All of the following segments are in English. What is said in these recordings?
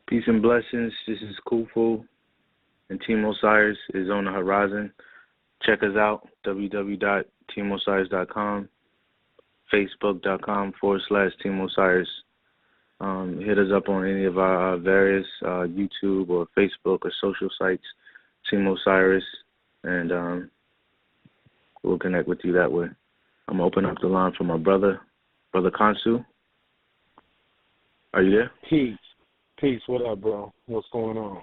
Peace and blessings. This is KHUFU, and Team Osiris is on the horizon. Check us out, www.teamosiris.com, facebook.com/Team Osiris. Hit us up on any of our various YouTube or Facebook or social sites, Team Osiris, and we'll connect with you that way. I'm going to open up the line for my brother KHONSU. Are you there? Peace. What up, bro? What's going on?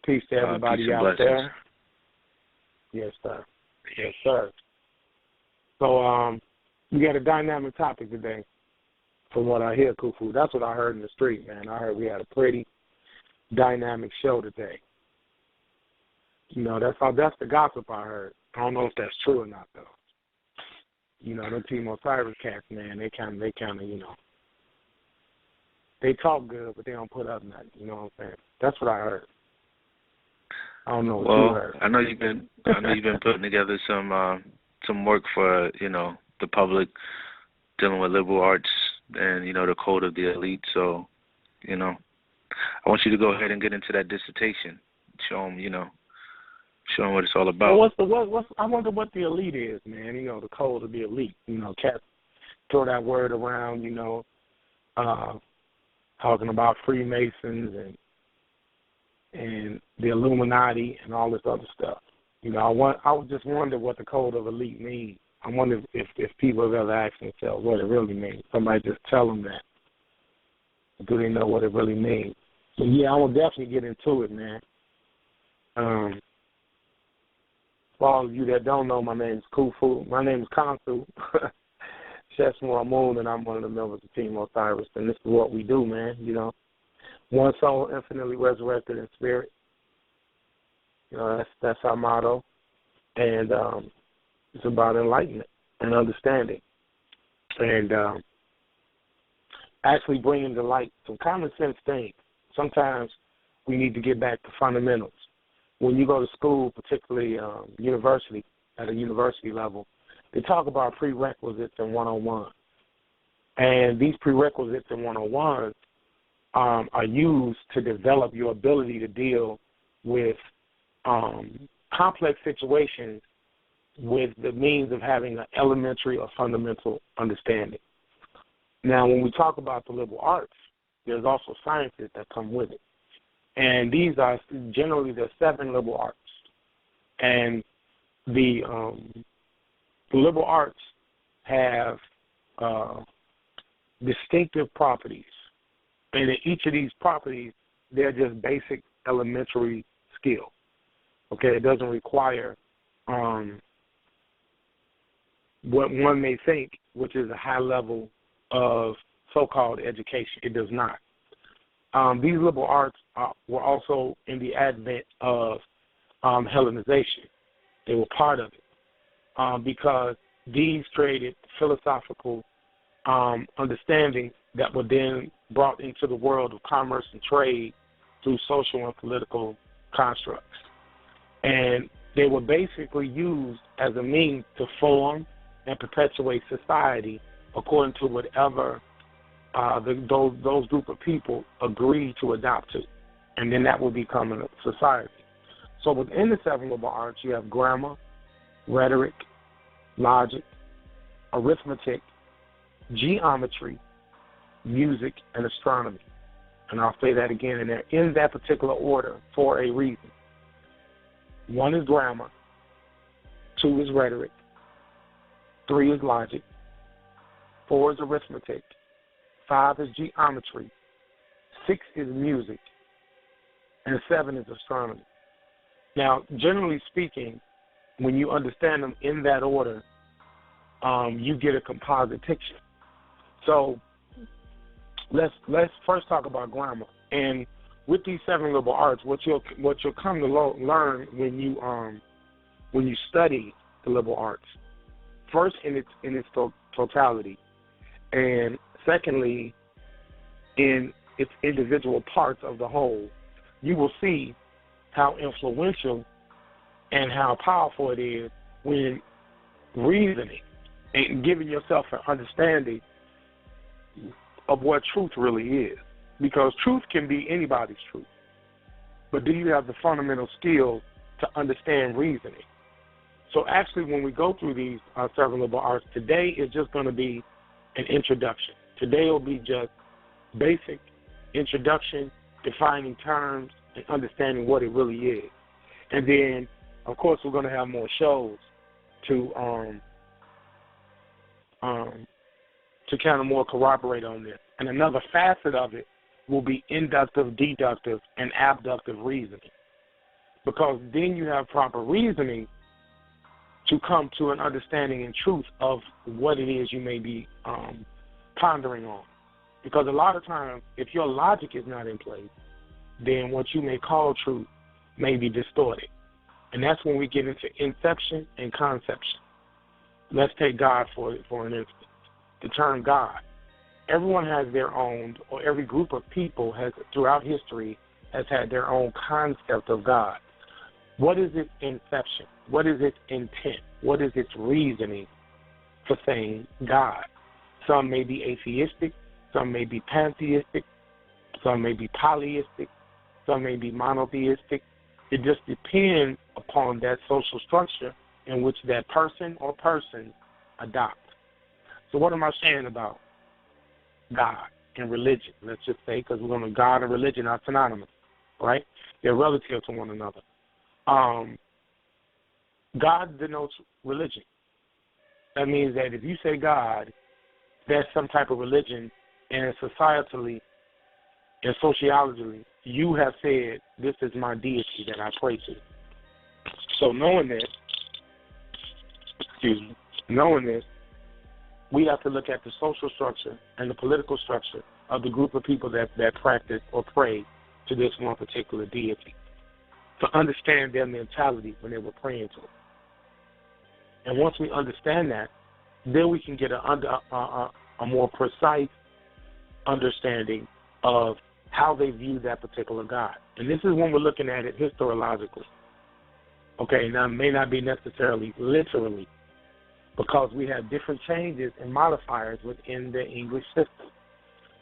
Peace to everybody peace out there. Yes, sir. Yes, sir. So, we got a dynamic topic today, from what I hear, KHUFU. That's what I heard in the street, man. I heard we had a pretty dynamic show today. You know, that's the gossip I heard. I don't know if that's true or not, though. You know, the Team o.s.i.r.i.s cats, man, they kind of, you know, they talk good, but they don't put up nothing. You know what I'm saying? That's what I heard. I don't know what you heard. I know you've been putting together some work for, you know, the public, dealing with liberal arts and, you know, the code of the elite. So, you know, I want you to go ahead and get into that dissertation. Show them what it's all about. Well, I wonder what the elite is, man. You know, the code of the elite. You know, cats throw that word around, you know, talking about Freemasons and the Illuminati and all this other stuff. You know, I would just wonder what the code of elite means. I wonder if people have ever asked themselves what it really means. Somebody just tell them that. Do they know what it really means? So, yeah, I will definitely get into it, man. For all of you that don't know, my name is KHUFU. My name is KHONSU. Shesmore Moon, and I'm one of the members of Team Osiris. And this is what we do, man, you know. One soul, infinitely resurrected in spirit. You know, that's our motto. And it's about enlightenment and understanding. And actually bringing to light some common sense things. Sometimes we need to get back to fundamentals. When you go to school, particularly university, at a university level, they talk about prerequisites in 101. And these prerequisites in 101 are used to develop your ability to deal with complex situations with the means of having an elementary or fundamental understanding. Now, when we talk about the liberal arts, there's also sciences that come with it. And these are generally the 7 liberal arts. And the liberal arts have distinctive properties. And in each of these properties, they're just basic elementary skill. Okay, it doesn't require what one may think, which is a high level of so-called education. It does not. These liberal arts were also in the advent of Hellenization. They were part of it because these created philosophical understandings that were then brought into the world of commerce and trade through social and political constructs. And they were basically used as a means to form and perpetuate society according to whatever those group of people agree to adopt to. And then that will become a society. So within the 7 liberal arts, you have grammar, rhetoric, logic, arithmetic, geometry, music, and astronomy. And I'll say that again, and they're in that particular order for a reason. 1 is grammar, 2 is rhetoric, 3 is logic, 4 is arithmetic, 5 is geometry, 6 is music, and 7 is astronomy. Now, generally speaking, when you understand them in that order, you get a composite picture. So let's first talk about grammar. And with these 7 liberal arts, what you'll come to learn when you study the liberal arts, first in its totality, and secondly in its individual parts of the whole, you will see how influential and how powerful it is when reasoning and giving yourself an understanding of what truth really is. because truth can be anybody's truth. But do you have the fundamental skill to understand reasoning? So actually, when we go through these several liberal arts, today is just going to be an introduction. Today will be just basic introduction, defining terms, and understanding what it really is. And then, of course, we're going to have more shows to kind of more corroborate on this. And another facet of it will be inductive, deductive, and abductive reasoning. Because then you have proper reasoning to come to an understanding and truth of what it is you may be pondering on. Because a lot of times, if your logic is not in place, then what you may call truth may be distorted. And that's when we get into inception and conception. Let's take God for an instance. The term God. Everyone has their own, or every group of people has, throughout history, has had their own concept of God. What is its inception? What is its intent? What is its reasoning for saying God? Some may be atheistic, some may be pantheistic, some may be polyistic, some may be monotheistic. It just depends upon that social structure in which that person or persons adopt. So what am I saying about God and religion? Let's just say, because we're going to, God and religion are synonymous, right? They're relative to one another. God denotes religion. That means that if you say God, that's some type of religion, and societally and sociologically, you have said, this is my deity that I pray to. So knowing this, we have to look at the social structure and the political structure of the group of people that practice or pray to this one particular deity, to understand their mentality when they were praying to it. And once we understand that, then we can get a more precise understanding of how they view that particular God. And this is when we're looking at it historiologically. Okay, now it may not be necessarily literally, because we have different changes and modifiers within the English system.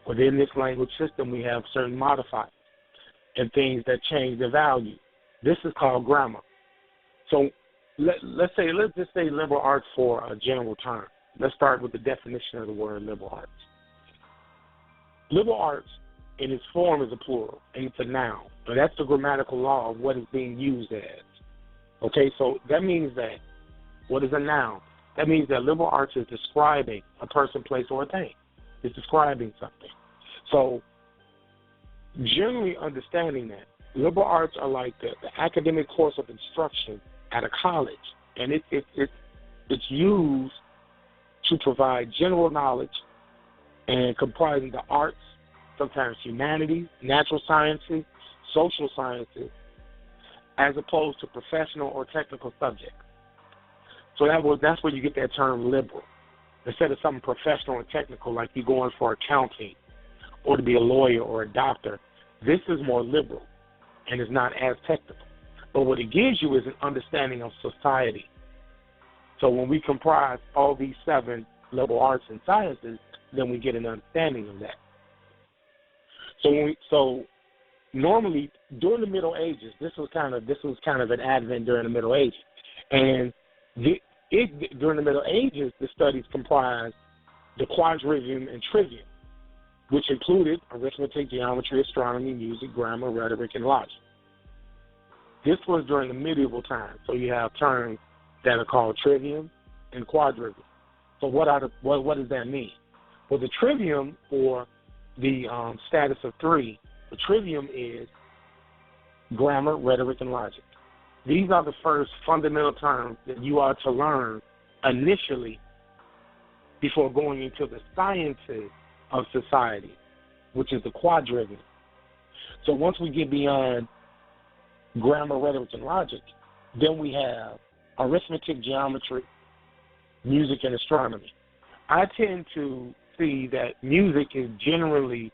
Within this language system, we have certain modifiers and things that change the value. This is called grammar. So let's just say liberal arts for a general term. Let's start with the definition of the word liberal arts. Liberal arts, in its form, is a plural, and it's a noun. So that's the grammatical law of what is being used as. Okay, so that means that what is a noun? That means that liberal arts is describing a person, place, or a thing. It's describing something. So generally understanding that, liberal arts are like the academic course of instruction at a college, and it's used to provide general knowledge and comprising the arts, sometimes humanities, natural sciences, social sciences, as opposed to professional or technical subjects. So that's where you get that term liberal. Instead of something professional and technical, like you going for accounting or to be a lawyer or a doctor, this is more liberal and is not as technical. But what it gives you is an understanding of society. So when we comprise all these 7 liberal arts and sciences, then we get an understanding of that. So normally during the Middle Ages, this was kind of an advent during the Middle Ages, and during the Middle Ages, the studies comprised the quadrivium and trivium, which included arithmetic, geometry, astronomy, music, grammar, rhetoric, and logic. This was during the medieval time, so you have terms that are called trivium and quadrivium. So what does that mean? Well, the trivium, or the status of 3, the trivium is grammar, rhetoric, and logic. These are the first fundamental terms that you are to learn initially before going into the sciences of society, which is the quadrivium. So once we get beyond grammar, rhetoric, and logic, then we have arithmetic, geometry, music, and astronomy. I tend to see that music is generally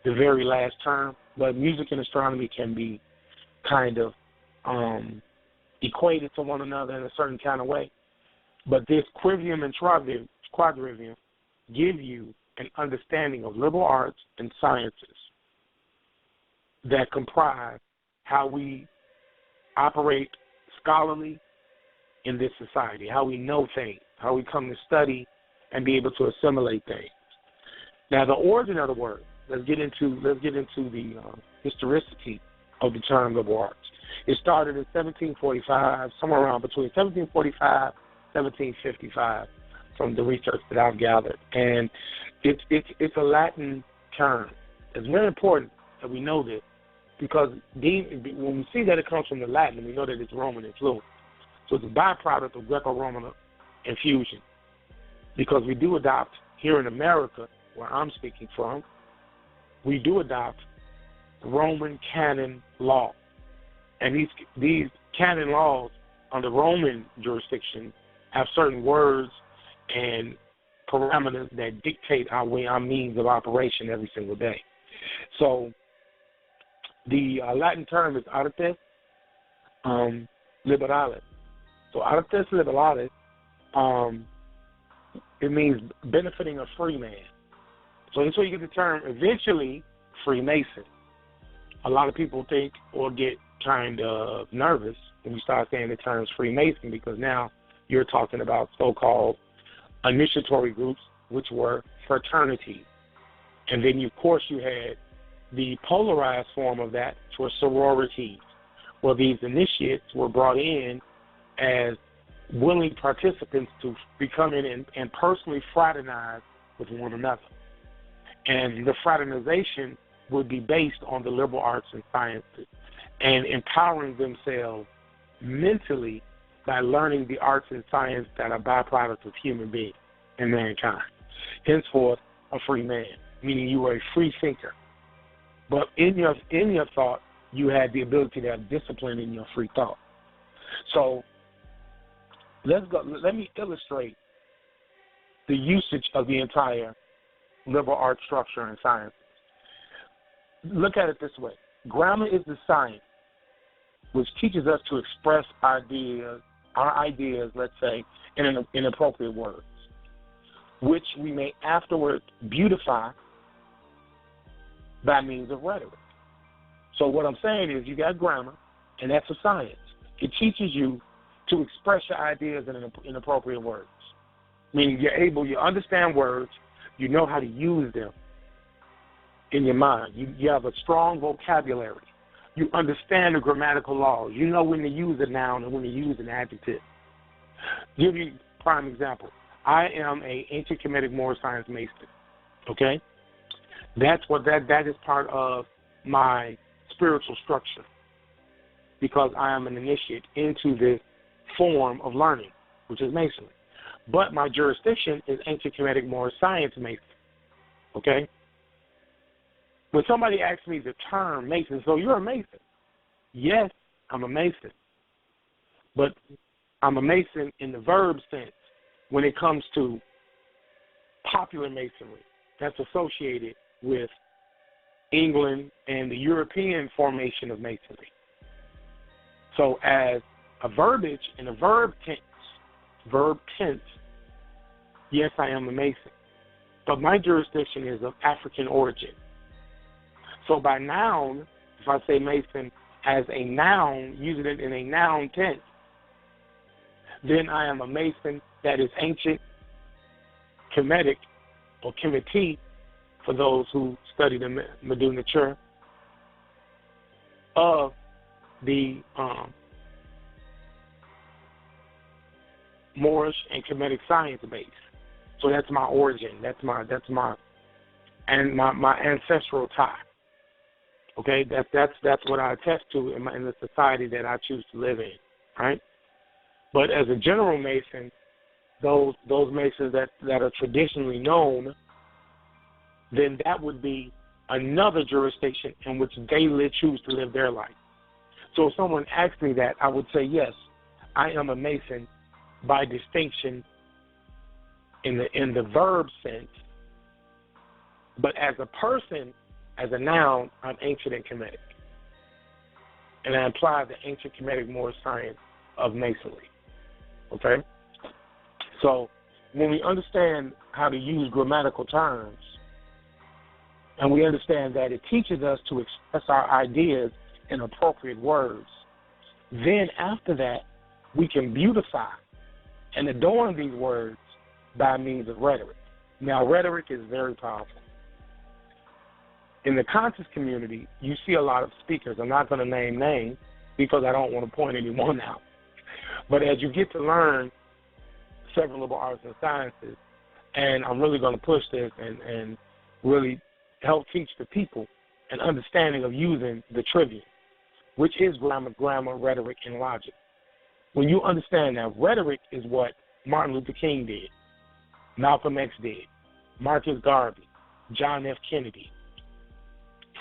the very last term, but music and astronomy can be kind of equated to one another in a certain kind of way. But this quadrivium and quadrivium give you an understanding of liberal arts and sciences. that comprise how we operate scholarly in this society, how we know things, how we come to study and be able to assimilate things. Now, the origin of the word, let's get into the historicity of the term liberal arts. It started in 1745, somewhere around between 1745 and 1755, from the research that I've gathered, and it's a Latin term. It's very important that we know this, because when we see that it comes from the Latin, we know that it's Roman influence. So it's a byproduct of Greco-Roman infusion, because we do adopt here in America, where I'm speaking from, we do adopt Roman canon law. And these canon laws under Roman jurisdiction have certain words and parameters that dictate our means of operation every single day. So the Latin term is artes liberalis. So artes liberalis, it means benefiting a free man. So that's where you get the term, eventually, Freemason. A lot of people think or get kind of nervous when you start saying the terms Freemason, because now you're talking about so-called initiatory groups, which were fraternities. And then, of course, you had the polarized form of that, which were sororities, where these initiates were brought in as willing participants to become in and personally fraternize with one another. And the fraternization would be based on the liberal arts and sciences and empowering themselves mentally by learning the arts and science that are byproducts of human beings and mankind. Henceforth, a free man, meaning you were a free thinker. But in your thought, you had the ability to have discipline in your free thought. So let's go. Let me illustrate the usage of the entire liberal arts structure and science. Look at it this way. Grammar is the science which teaches us to express our ideas, let's say, in appropriate words, which we may afterward beautify by means of rhetoric. So what I'm saying is, you got grammar, and that's a science. It teaches you to express your ideas in appropriate words, meaning you understand words, you know how to use them in your mind. You have a strong vocabulary. You understand the grammatical laws. You know when to use a noun and when to use an adjective. Give you a prime example. I am an ancient Kemetic Moorish science mason. Okay? That is part of my spiritual structure, because I am an initiate into this form of learning, which is masonry. But my jurisdiction is ancient Kemetic Moorish science mason. Okay? When somebody asks me the term mason, so you're a mason. Yes, I'm a mason. But I'm a mason in the verb sense when it comes to popular masonry that's associated with England and the European formation of masonry. So as a verbiage in a verb tense, yes, I am a mason. But my jurisdiction is of African origin. So by noun, if I say mason as a noun, using it in a noun tense, then I am a mason that is ancient Kemetic, or Kemetic, for those who study the Medu Nature, of the Moorish and Kemetic science base. So that's my origin. That's my ancestral tie. Okay, that's what I attest to in the society that I choose to live in, right? But as a general mason, those masons that are traditionally known, then that would be another jurisdiction in which they choose to live their life. So if someone asked me that, I would say, yes, I am a mason by distinction in the verb sense, but as a person, as a noun, I'm ancient and Kemetic. And I apply the ancient Kemetic Moorish science of masonry. Okay? So when we understand how to use grammatical terms, And we understand that it teaches us to express our ideas in appropriate words. Then after that, we can beautify and adorn these words by means of rhetoric. Now, rhetoric is very powerful. In the conscious community, you see a lot of speakers. I'm not going to name names because I don't want to point anyone out. But as you get to learn several liberal arts and sciences, and I'm really going to push this and really help teach the people an understanding of using the trivium, which is grammar, rhetoric, and logic. When you understand that rhetoric is what Martin Luther King did, Malcolm X did, Marcus Garvey, John F. Kennedy,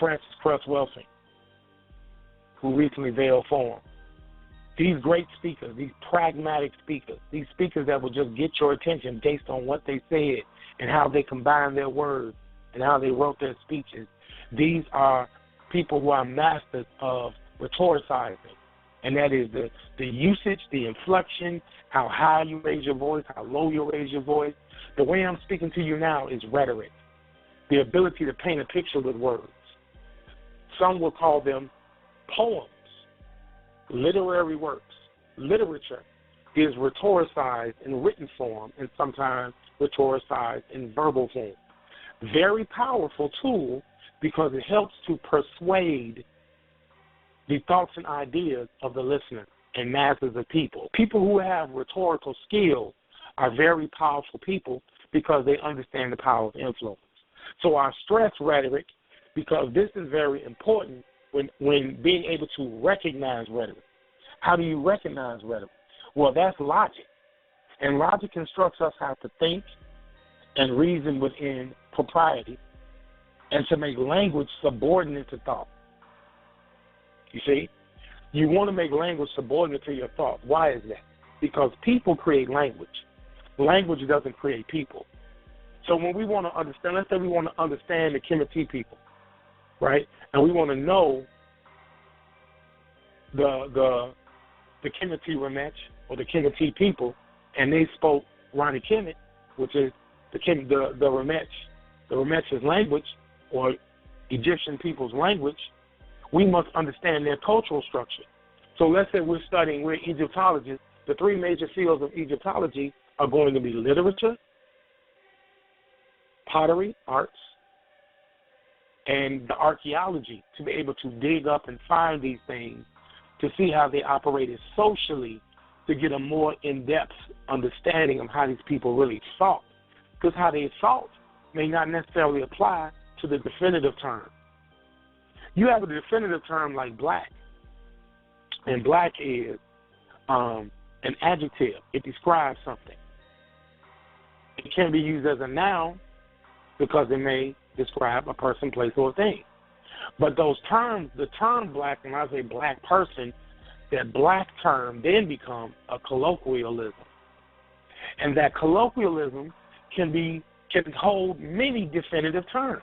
Francis Cress Welsing, who recently veiled form. These great speakers, these pragmatic speakers, these speakers that will just get your attention based on what they said and how they combined their words and how they wrote their speeches. These are people who are masters of rhetoricizing, and that is the usage, the inflection, how high you raise your voice, how low you raise your voice. The way I'm speaking to you now is rhetoric, the ability to paint a picture with words. Some will call them poems, literary works. Literature is rhetoricized in written form and sometimes rhetoricized in verbal form. Very powerful tool because it helps to persuade the thoughts and ideas of the listener and masses of people. People who have rhetorical skills are very powerful people because they understand the power of influence. So I stress rhetoric because this is very important when being able to recognize rhetoric. How do you recognize rhetoric? Well, that's logic. And logic instructs us how to think and reason within propriety and to make language subordinate to thought. You see? You want to make language subordinate to your thought. Why is that? Because people create language. Language doesn't create people. So when we want to understand, let's say we want to understand the Kemetee people, right? And we want to know the Kemetee Remetch or the Kemetee people, and they spoke Ronnie Kemet, which is the Remetch's language or Egyptian people's language. We must understand their cultural structure. So let's say we're Egyptologists. The three major fields of Egyptology are going to be literature, pottery, arts, and the archaeology, to be able to dig up and find these things, to see how they operated socially, to get a more in-depth understanding of how these people really thought. Because how they thought may not necessarily apply to the definitive term. You have a definitive term like black, and black is an adjective. It describes something. It can be used as a noun because it may describe a person, place, or thing. But those terms, the term black, and I say black person, that black term then becomes a colloquialism. And that colloquialism can hold many definitive terms,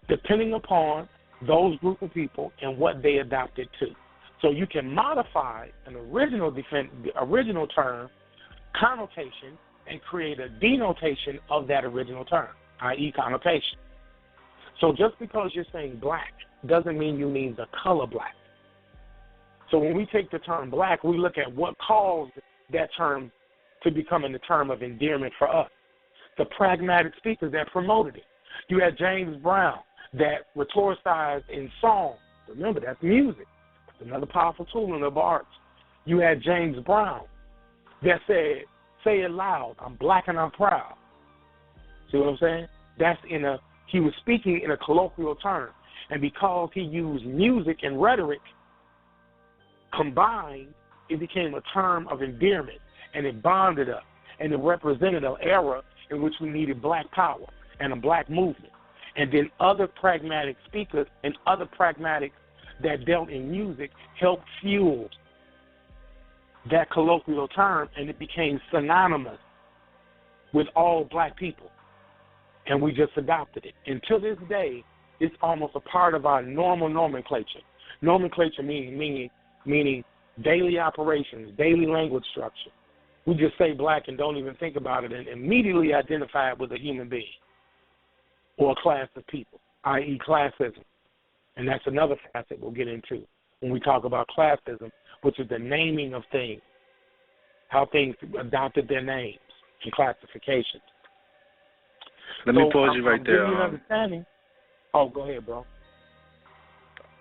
depending upon those group of people and what they adopted to. So you can modify an original term connotation and create a denotation of that original term, i.e. connotation. So just because you're saying black doesn't mean you mean the color black. So when we take the term black, we look at what caused that term to become the term of endearment for us. The pragmatic speakers that promoted it. You had James Brown that rhetoricized in song. Remember, that's music. That's another powerful tool in the arts. You had James Brown that said, say it loud, I'm black and I'm proud. See what I'm saying? He was speaking in a colloquial term. And because he used music and rhetoric combined, it became a term of endearment, and it bonded us, and it represented an era in which we needed black power and a black movement. And then other pragmatic speakers and other pragmatics that dealt in music helped fuel that colloquial term, and it became synonymous with all black people. And we just adopted it. And to this day, it's almost a part of our normal nomenclature. Nomenclature meaning daily operations, daily language structure. We just say black and don't even think about it and immediately identify it with a human being or a class of people. i.e. classism. And that's another facet we'll get into when we talk about classism, which is the naming of things, how things adopted their names and classifications. Let me pause you right there. Give you an understanding. Oh, go ahead, bro.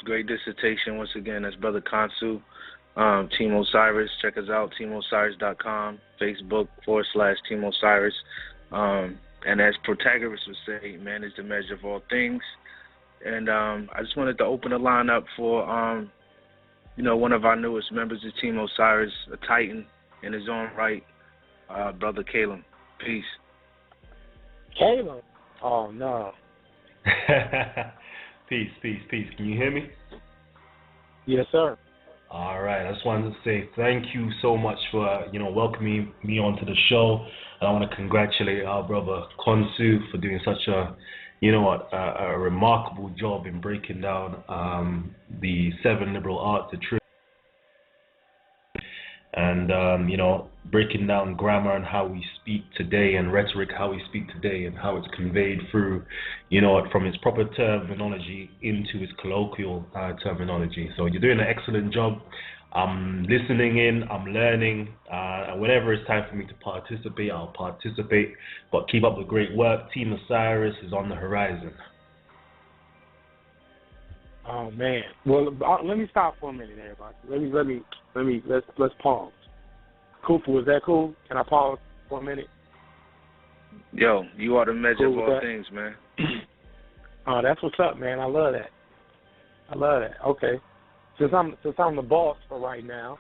Great dissertation once again. That's Brother KHONSU, Team Osiris. Check us out, teamosiris.com, Facebook.com/Team Osiris. And as Protagoras would say, man is the measure of all things. And I just wanted to open the line up for, one of our newest members of Team Osiris, a Titan in his own right, Brother KALAM. Peace. KALAM? Oh, no. Peace. Can you hear me? Yes, sir. All right. I just wanted to say thank you so much for, welcoming me onto the show. And I want to congratulate our brother KHONSU for doing such a remarkable job in breaking down the 7 liberal arts, the truth, and breaking down grammar and how we speak today, and rhetoric, how we speak today, and how it's conveyed through, from its proper terminology into its colloquial terminology. So you're doing an excellent job. I'm listening in, I'm learning, and whenever it's time for me to participate, I'll participate. But keep up the great work. Team Osiris is on the horizon. Oh man. Well, let me stop for a minute, everybody. Let's pause. KHUFU, is that cool? Can I pause for a minute? Yo, you are the measure Cool of all things, man. Oh, that's what's up, man. I love that. Okay. Since I'm the boss for right now,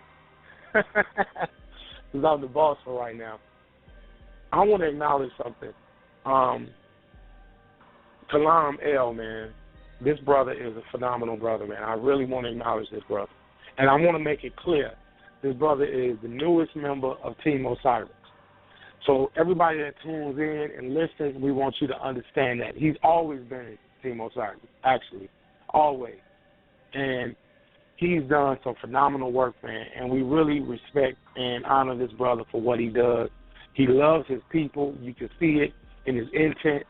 I want to acknowledge something. KALAM L, man, this brother is a phenomenal brother, man. I really want to acknowledge this brother. And I want to make it clear, this brother is the newest member of Team Osiris. So everybody that tunes in and listens, we want you to understand that. He's always been in Team Osiris, actually, always. And he's done some phenomenal work, man, and we really respect and honor this brother for what he does. He loves his people. You can see it in his intent,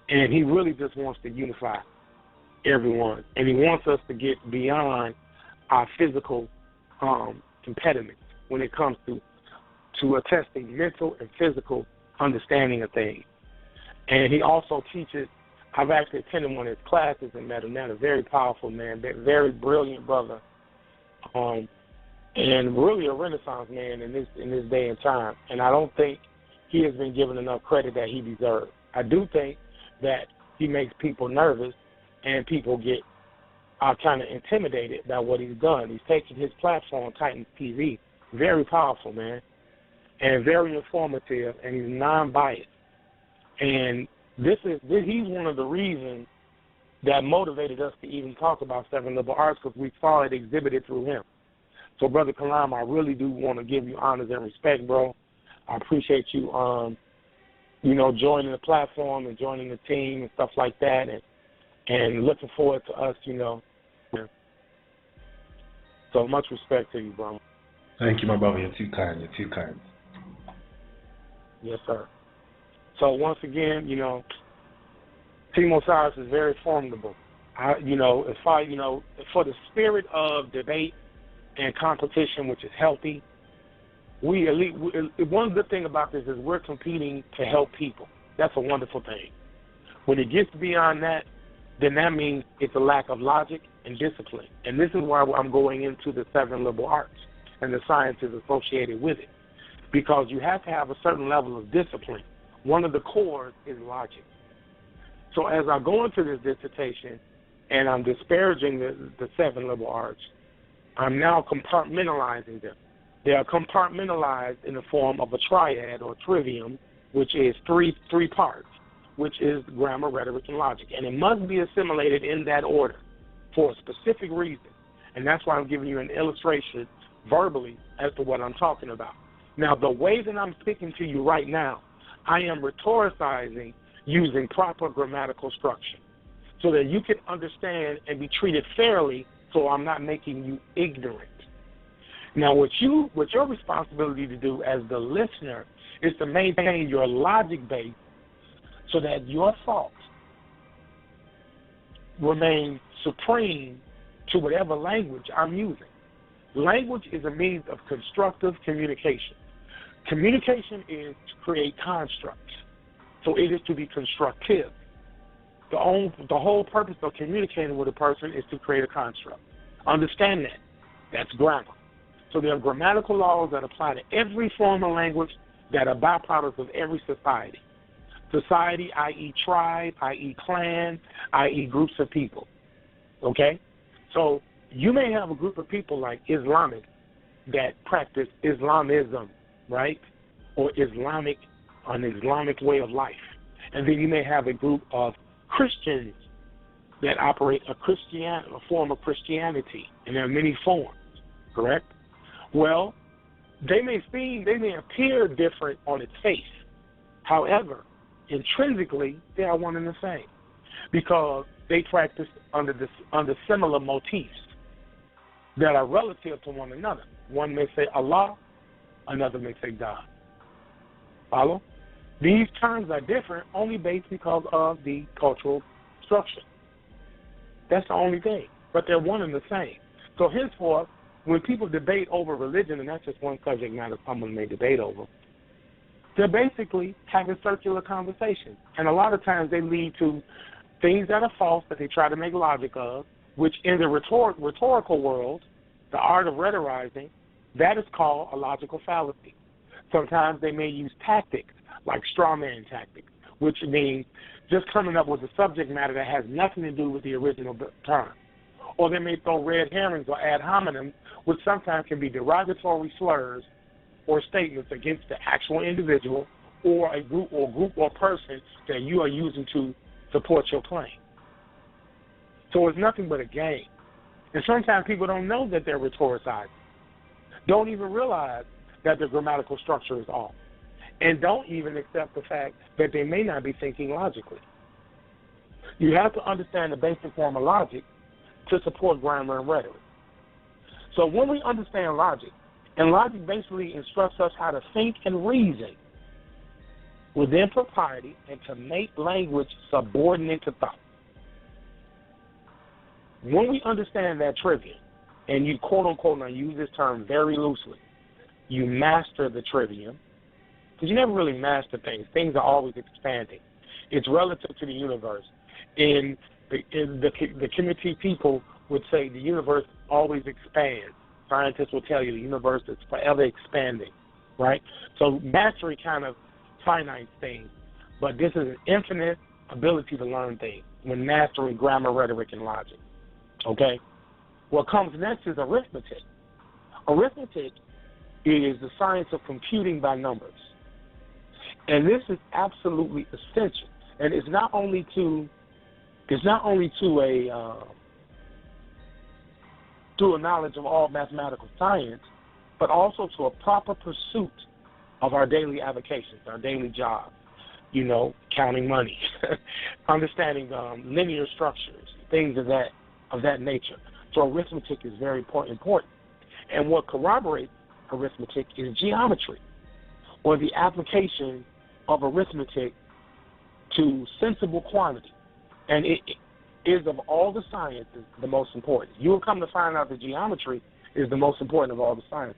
and he really just wants to unify everyone, and he wants us to get beyond our physical impediments when it comes to attesting mental and physical understanding of things. And he also teaches, I've actually attended one of his classes and met him. Now, a very powerful man, very brilliant brother, and really a Renaissance man in this day and time. And I don't think he has been given enough credit that he deserves. I do think that he makes people nervous, and people get kind of intimidated by what he's done. He's taken his platform, Titan TV, very powerful, man, and very informative, and he's non-biased. And he's one of the reasons that motivated us to even talk about 7 liberal arts, because we saw it exhibited through him. So, Brother KALAM, I really do want to give you honors and respect, bro. I appreciate you, joining the platform and joining the team and stuff like that, and looking forward to us, So much respect to you, bro. Thank you, my brother. You're too kind. Yes, sir. So once again, Team Osiris is very formidable. For the spirit of debate and competition, which is healthy, one good thing about this is we're competing to help people. That's a wonderful thing. When it gets beyond that, then that means it's a lack of logic and discipline. And this is why I'm going into the 7 liberal arts and the sciences associated with it, because you have to have a certain level of discipline. One of the cores is logic. So as I go into this dissertation and I'm disparaging the 7 liberal arts, I'm now compartmentalizing them. They are compartmentalized in the form of a triad or trivium, which is three parts, which is grammar, rhetoric, and logic. And it must be assimilated in that order for a specific reason. And that's why I'm giving you an illustration verbally as to what I'm talking about. Now, the way that I'm speaking to you right now, I am rhetoricizing using proper grammatical structure so that you can understand and be treated fairly, so I'm not making you ignorant. Now, what your responsibility to do as the listener is to maintain your logic base so that your thoughts remain supreme to whatever language I'm using. Language is a means of constructive communication. Communication is to create constructs, so it is to be constructive. The whole purpose of communicating with a person is to create a construct. Understand that. That's grammar. So there are grammatical laws that apply to every form of language that are byproducts of every society. Society, i.e. tribe, i.e. clan, i.e. groups of people. Okay? So you may have a group of people like Islamic that practice Islamism, right? Or an Islamic way of life. And then you may have a group of Christians that operate a form of Christianity, and there are many forms, correct? Well, they may appear different on its face. However, intrinsically, they are one and the same because they practice under similar motifs that are relative to one another. One may say Allah, another may say God. Follow? These terms are different only based because of the cultural structure. That's the only thing. But they're one and the same. So henceforth, when people debate over religion, and that's just one subject matter someone may debate over, they're basically having circular conversations. And a lot of times they lead to things that are false that they try to make logic of, which in the rhetorical world, the art of rhetorizing, that is called a logical fallacy. Sometimes they may use tactics like straw man tactics, which means just coming up with a subject matter that has nothing to do with the original term. Or they may throw red herrings or ad hominem, which sometimes can be derogatory slurs or statements against the actual individual or a group or person that you are using to support your claim. So it's nothing but a game. And sometimes people don't know that they're rhetoricizing, don't even realize that the grammatical structure is off, and don't even accept the fact that they may not be thinking logically. You have to understand the basic form of logic to support grammar and rhetoric. So when we understand logic, and logic basically instructs us how to think and reason within propriety and to make language subordinate to thought. When we understand that trivium, and you quote-unquote, and I use this term very loosely, you master the trivium, because you never really master things. Things are always expanding. It's relative to the universe. In the Kemetic people would say the universe always expands. Scientists will tell you the universe is forever expanding, right? So mastery kind of finite things, but this is an infinite ability to learn things when mastering grammar, rhetoric, and logic, okay? What comes next is arithmetic. Arithmetic is the science of computing by numbers. And this is absolutely essential. And it's not only to a knowledge of all mathematical science, but also to a proper pursuit of our daily avocations, our daily jobs. You know, counting money, understanding linear structures, things of that nature. So arithmetic is very important. And what corroborates arithmetic is geometry, or the application of arithmetic to sensible quantity. And it is, of all the sciences, the most important. You will come to find out that geometry is the most important of all the sciences,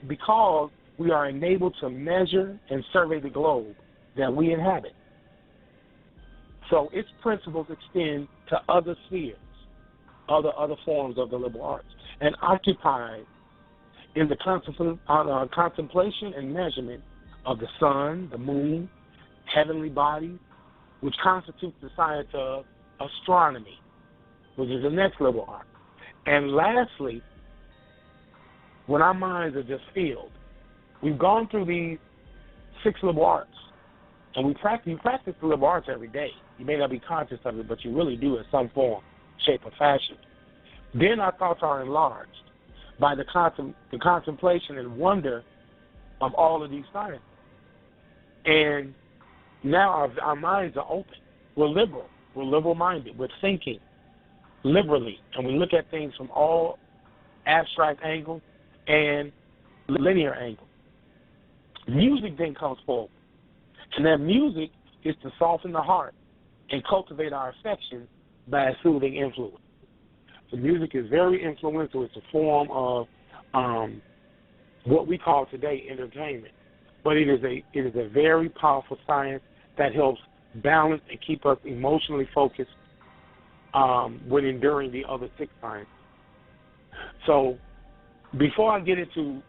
because we are enabled to measure and survey the globe that we inhabit. So its principles extend to other spheres, other forms of the liberal arts, and occupy in the contemplation and measurement of the sun, the moon, heavenly bodies, which constitutes the science of astronomy, which is the next liberal art. And lastly, when our minds are just filled, we've gone through these 6 liberal arts, and you practice the liberal arts every day. You may not be conscious of it, but you really do in some form, shape, or fashion. Then our thoughts are enlarged by the contemplation and wonder of all of these sciences. And now our minds are open. We're liberal. We're liberal-minded. We're thinking liberally, and we look at things from all abstract angles and linear angles. Music then comes forward, and that music is to soften the heart and cultivate our affections by a soothing influence. So music is very influential. It's a form of what we call today entertainment. But it is a very powerful science that helps balance and keep us emotionally focused when enduring the other 6 sciences. So before I get into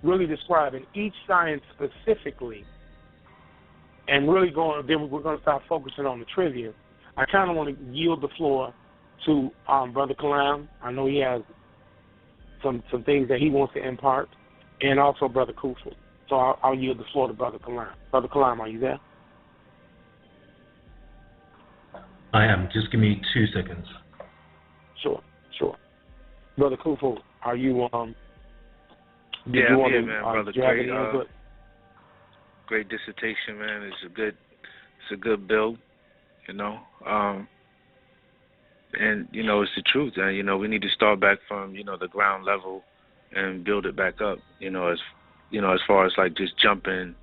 really describing each science specifically and really then we're going to start focusing on the trivia, I kind of want to yield the floor to Brother KALAM. I know he has some things that he wants to impart, and also Brother KHUFU. So I'll yield the floor to Brother KALAM. Brother KALAM, are you there? I am. Just give me 2 seconds. Sure. Brother KHUFU, are you Yeah, I'm here, man, brother. Great dissertation, man. It's a good build, you know. And you know, it's the truth, and you know, we need to start back from, you know, the ground level and build it back up, you know, as far as like just jumping,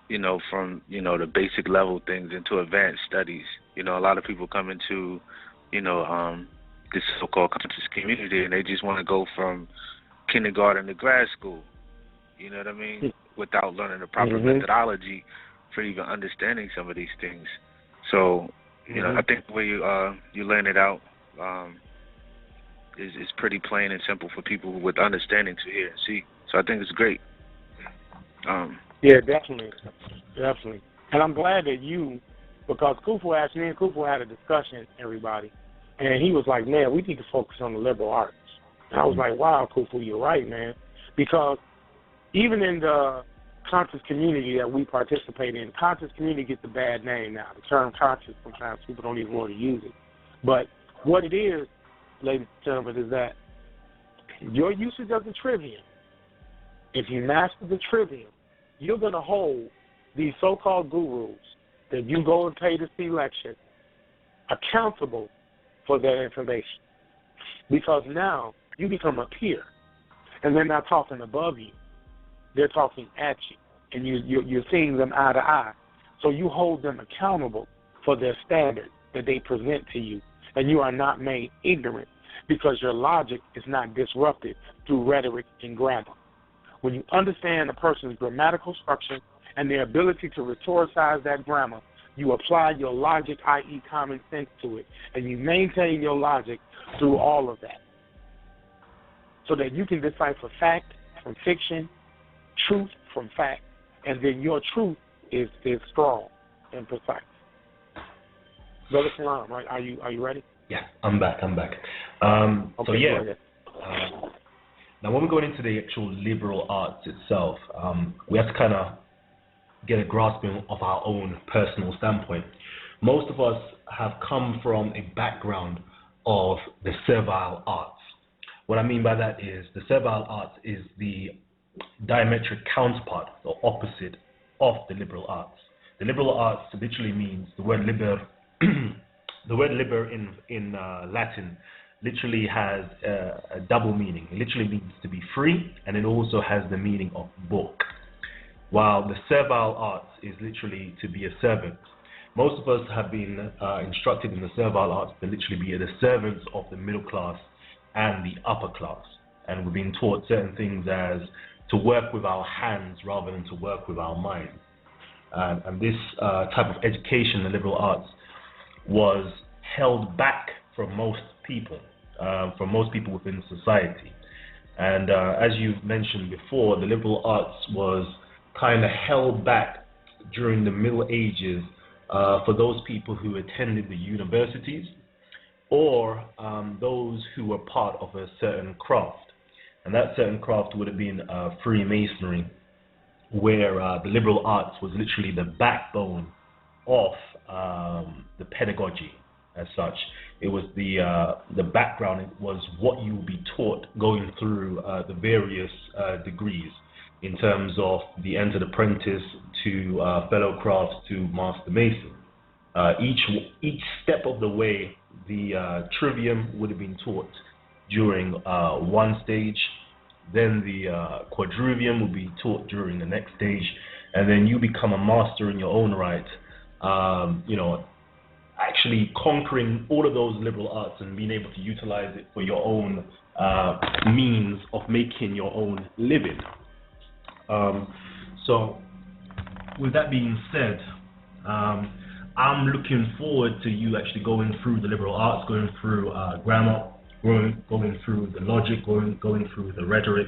you know, from, you know, the basic level things into advanced studies. You know, a lot of people come into, you know, this so-called conscious community, and they just want to go from kindergarten to grad school, you know what I mean, without learning the proper methodology for even understanding some of these things. So, you know, I think the way you laying it out is pretty plain and simple for people with understanding to hear and see. So I think it's great. Yeah, definitely. And I'm glad that because KHUFU asked me, and KHUFU had a discussion, everybody, and he was like, man, we need to focus on the liberal arts. And I was like, wow, KHUFU, you're right, man. Because even in the conscious community that we participate in, conscious community gets a bad name now. The term conscious, sometimes people don't even want to use it. But what it is, ladies and gentlemen, is that your usage of the trivium, if you master the trivium, you're going to hold these so-called gurus that you go and pay to see lectures accountable for their information. Because now you become a peer, and they're not talking above you. They're talking at you, and you're seeing them eye to eye. So you hold them accountable for their standard that they present to you, and you are not made ignorant because your logic is not disrupted through rhetoric and grammar. When you understand a person's grammatical structure and their ability to rhetoricize that grammar, you apply your logic, i.e. common sense, to it, and you maintain your logic through all of that so that you can decipher fact from fiction, truth from fact, and then your truth is strong and precise. Brother KALAM, right? Are you ready? Yeah, I'm back. Okay, So yeah. Now, when we're going into the actual liberal arts itself, we have to kind of get a grasping of our own personal standpoint. Most of us have come from a background of the servile arts. What I mean by that is the servile arts is the diametric counterpart or opposite of the liberal arts. The liberal arts literally means the word liber. The word liber in Latin literally has a double meaning. It literally means to be free, and it also has the meaning of book. While the servile arts is literally to be a servant. Most of us have been instructed in the servile arts to literally be the servants of the middle class and the upper class. And we've been taught certain things as to work with our hands rather than to work with our minds. And this type of education, the liberal arts, was held back from most people within society. And as you've mentioned before, the liberal arts was kind of held back during the Middle Ages for those people who attended the universities or those who were part of a certain craft. And that certain craft would have been Freemasonry, where the liberal arts was literally the backbone of the pedagogy as such. It was the background, it was what you would be taught going through the various degrees in terms of the entered apprentice to fellow crafts to master mason. Each step of the way, the trivium would have been taught during one stage, then the quadrivium would be taught during the next stage, and then you become a master in your own right, actually conquering all of those liberal arts and being able to utilize it for your own means of making your own living. So with that being said, I'm looking forward to you actually going through the liberal arts, going through grammar, going through the logic, going through the rhetoric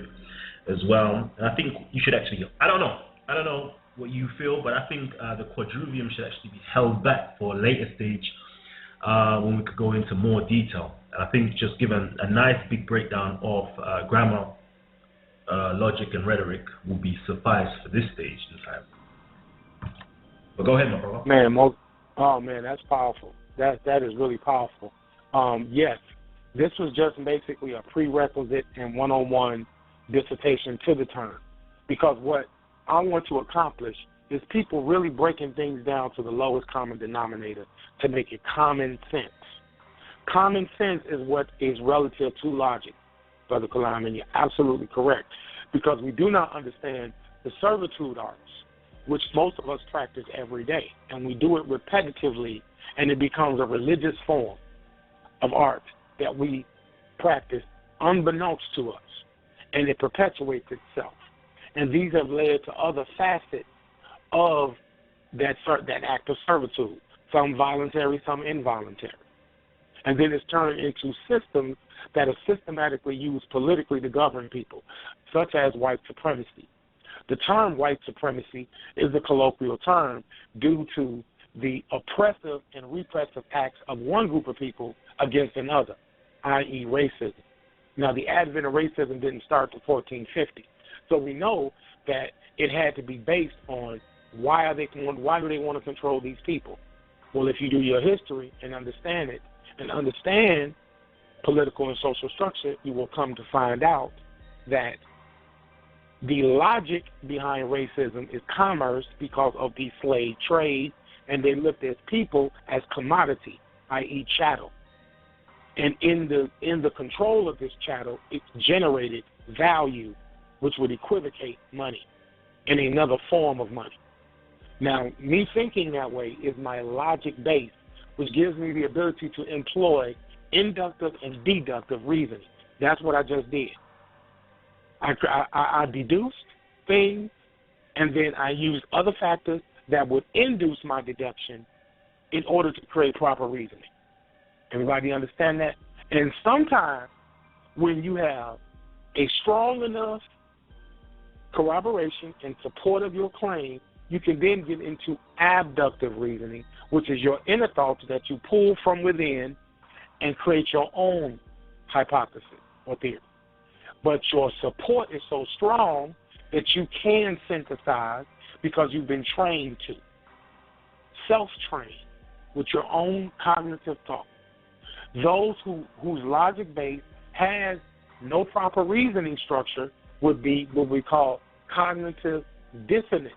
as well. And I think you should actually, I don't know what you feel, but I think the quadrivium should actually be held back for a later stage when we could go into more detail. And I think just give a nice big breakdown of grammar, logic, and rhetoric will be suffice for this stage in time. But go ahead, my brother. Man, that's powerful. That is really powerful. Yes, this was just basically a prerequisite and one-on-one dissertation to the term, because what I want to accomplish is people really breaking things down to the lowest common denominator to make it common sense. Common sense is what is relative to logic, Brother Kalam, and you're absolutely correct, because we do not understand the servitude arts, which most of us practice every day, and we do it repetitively, and it becomes a religious form of art that we practice unbeknownst to us, and it perpetuates itself. And these have led to other facets of that act of servitude, some voluntary, some involuntary. And then it's turned into systems that are systematically used politically to govern people, such as white supremacy. The term white supremacy is a colloquial term due to the oppressive and repressive acts of one group of people against another, i.e. racism. Now, the advent of racism didn't start until 1450. So we know that it had to be based on why do they want to control these people? Well, if you do your history and understand it, and understand political and social structure, you will come to find out that the logic behind racism is commerce because of the slave trade, and they looked at people as commodity, i.e. chattel. And in the control of this chattel, it generated value, which would equivocate money in another form of money. Now, me thinking that way is my logic base, which gives me the ability to employ inductive and deductive reasoning. That's what I just did. I deduced things, and then I used other factors that would induce my deduction in order to create proper reasoning. Everybody understand that? And sometimes when you have a strong enough corroboration in support of your claim, you can then get into abductive reasoning, which is your inner thoughts that you pull from within and create your own hypothesis or theory. But your support is so strong that you can synthesize because you've been trained to. Self-trained with your own cognitive thought. Those whose logic base has no proper reasoning structure would be what we call cognitive dissonance.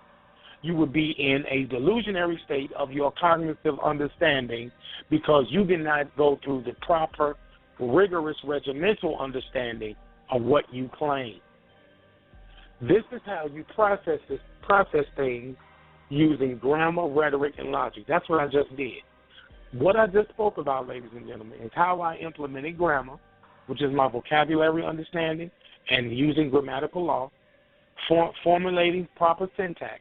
You would be in a delusionary state of your cognitive understanding because you did not go through the proper, rigorous, regimental understanding of what you claim. This is how you process things using grammar, rhetoric, and logic. That's what I just did. What I just spoke about, ladies and gentlemen, is how I implemented grammar, which is my vocabulary understanding, and using grammatical law, formulating proper syntax,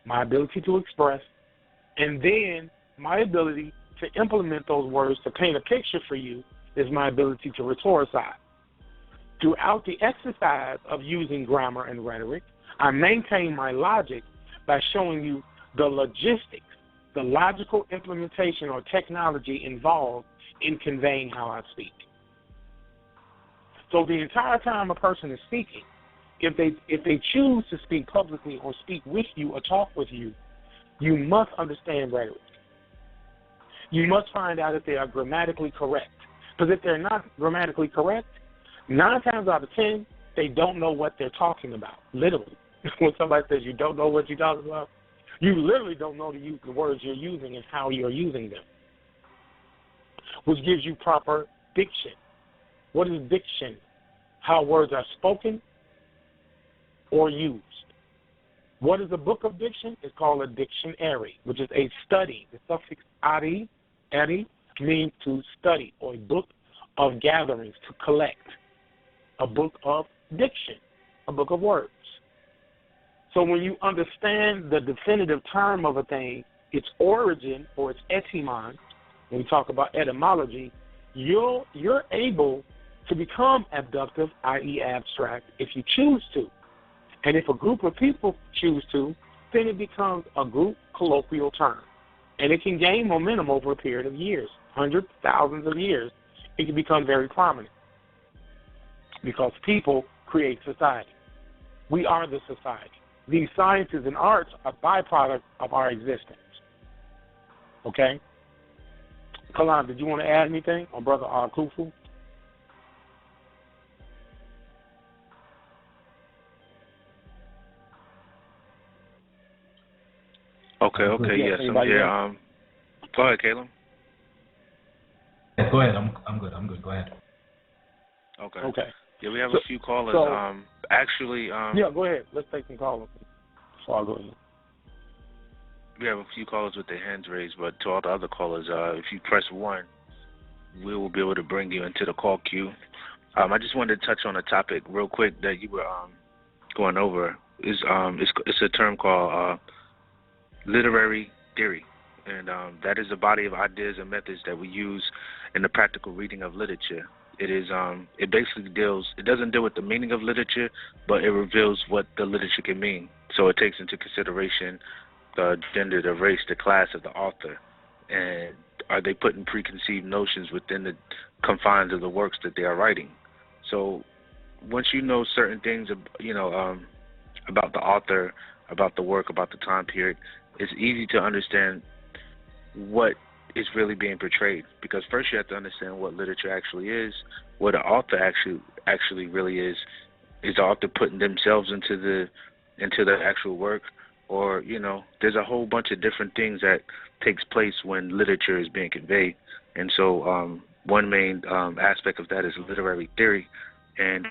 my ability to express, and then my ability to implement those words to paint a picture for you is my ability to rhetoricize. Throughout the exercise of using grammar and rhetoric, I maintain my logic by showing you the logistics, the logical implementation or technology involved in conveying how I speak. So the entire time a person is speaking, if they choose to speak publicly or speak with you or talk with you, you must understand rhetoric. You must find out if they are grammatically correct. Because if they're not grammatically correct, 9 times out of 10, they don't know what they're talking about, literally. When somebody says you don't know what you're talking about, you literally don't know to use the words you're using and how you're using them, which gives you proper diction. What is diction? How words are spoken or used. What is a book of diction? It's called a dictionary, which is a study. The suffix ari means to study, or a book of gatherings, to collect. A book of diction, a book of words. So when you understand the definitive term of a thing, its origin or its etymon, when we talk about etymology, you're able to become abductive, i.e. abstract, if you choose to. And if a group of people choose to, then it becomes a group colloquial term. And it can gain momentum over a period of years, hundreds, thousands of years. It can become very prominent because people create society. We are the society. These sciences and arts are byproducts of our existence. Okay? Kalam, did you want to add anything? Or Brother KHUFU? Okay, yes, I'm here. Go ahead, Caleb. Yeah, go ahead. I'm good. Go ahead. Okay. Yeah, we have a few callers. Yeah, go ahead. Let's take some callers. So I'll go ahead. We have a few callers with their hands raised, but to all the other callers, if you press 1, we will be able to bring you into the call queue. I just wanted to touch on a topic real quick that you were going over. It's a term called literary theory, and that is a body of ideas and methods that we use in the practical reading of literature. It basically doesn't deal with the meaning of literature, but it reveals what the literature can mean. So it takes into consideration the gender, the race, the class of the author, and are they putting preconceived notions within the confines of the works that they are writing. So once you know certain things, about the author, about the work, about the time period, it's easy to understand what is really being portrayed. Because first you have to understand what literature actually is, what an author actually really is. Is the author putting themselves into the actual work, or there's a whole bunch of different things that takes place when literature is being conveyed. And so one main aspect of that is literary theory, and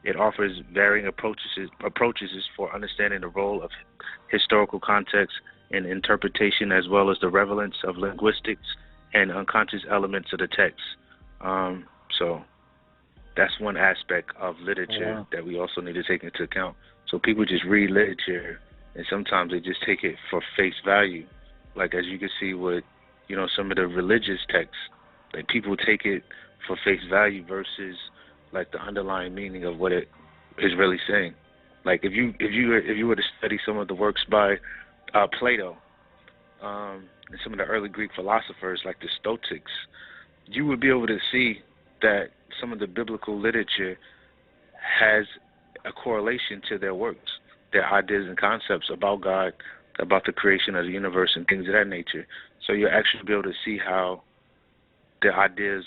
it offers varying approaches for understanding the role of historical context and interpretation, as well as the relevance of linguistics and unconscious elements of the text. So that's one aspect of literature that we also need to take into account. So people just read literature, and sometimes they just take it for face value. Like as you can see with, some of the religious texts, like people take it for face value versus like the underlying meaning of what it is really saying. Like if you were to study some of the works by Plato and some of the early Greek philosophers like the Stoics, you would be able to see that some of the biblical literature has a correlation to their works, their ideas and concepts about God, about the creation of the universe and things of that nature. So you'll actually be able to see how the ideas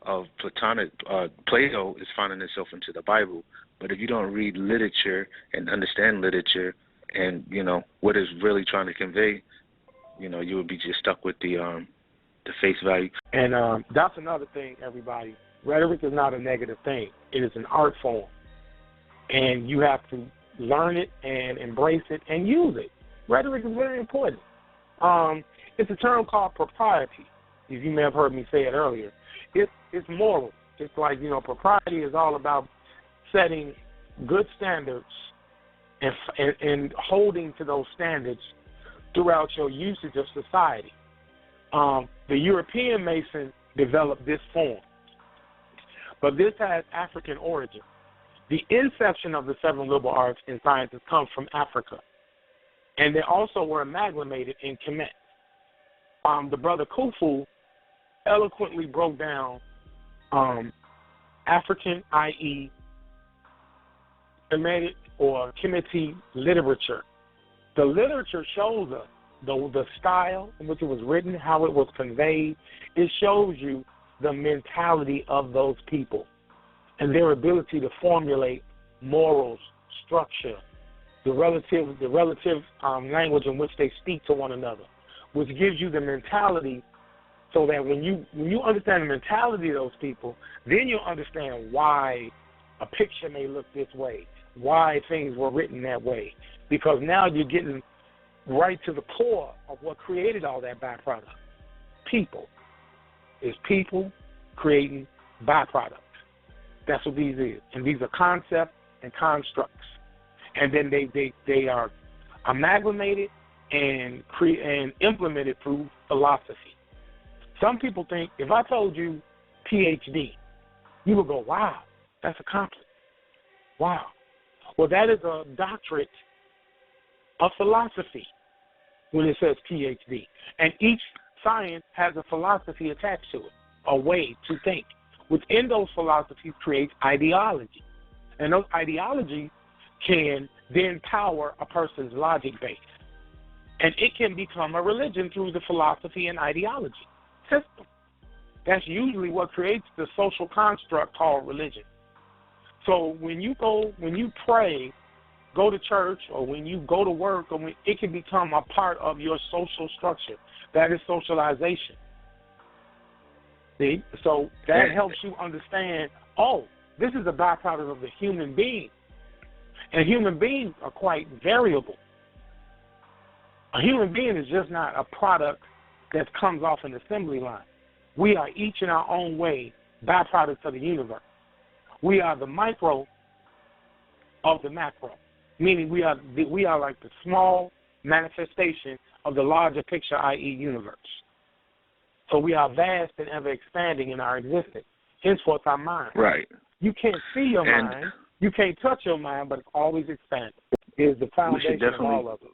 of Plato is finding itself into the Bible. But if you don't read literature and understand literature and, what it's really trying to convey, you would be just stuck with the face value. And that's another thing, everybody. Rhetoric is not a negative thing. It is an art form. And you have to learn it and embrace it and use it. Rhetoric is very important. It's a term called propriety. As you may have heard me say it earlier. It's moral. It's like, propriety is all about setting good standards and holding to those standards throughout your usage of society. The European Mason developed this form, but this has African origin. The inception of the 7 liberal arts and sciences comes from Africa, and they also were amalgamated in Kemet. The brother KHUFU eloquently broke down African, i.e., Kemetic or Kemetic literature. The literature shows us the style in which it was written, how it was conveyed. It shows you the mentality of those people and their ability to formulate morals, structure, the relative language in which they speak to one another, which gives you the mentality, so that when you understand the mentality of those people, then you'll understand why a picture may look this way, why things were written that way, because now you're getting right to the core of what created all that byproduct. People. It's people creating byproducts. That's what these is. And these are concepts and constructs. And then they are amalgamated and implemented through philosophy. Some people think, if I told you PhD, you would go, wow, that's a compliment. Wow. Well, that is a doctorate of philosophy when it says PhD. And each science has a philosophy attached to it, a way to think. Within those philosophies creates ideology. And those ideologies can then power a person's logic base. And it can become a religion through the philosophy and ideology system. That's usually what creates the social construct called religion. So when you pray, go to church, or when you go to work, it can become a part of your social structure. That is socialization. See? So that helps you understand, oh, this is a byproduct of the human being. And human beings are quite variable. A human being is just not a product that comes off an assembly line. We are each in our own way byproducts of the universe. We are the micro of the macro, meaning we are like the small manifestation of the larger picture, i.e. universe. So we are vast and ever expanding in our existence. Henceforth, our mind. Right. You can't see your mind. You can't touch your mind, but it's always expanding. It is the foundation of all of it.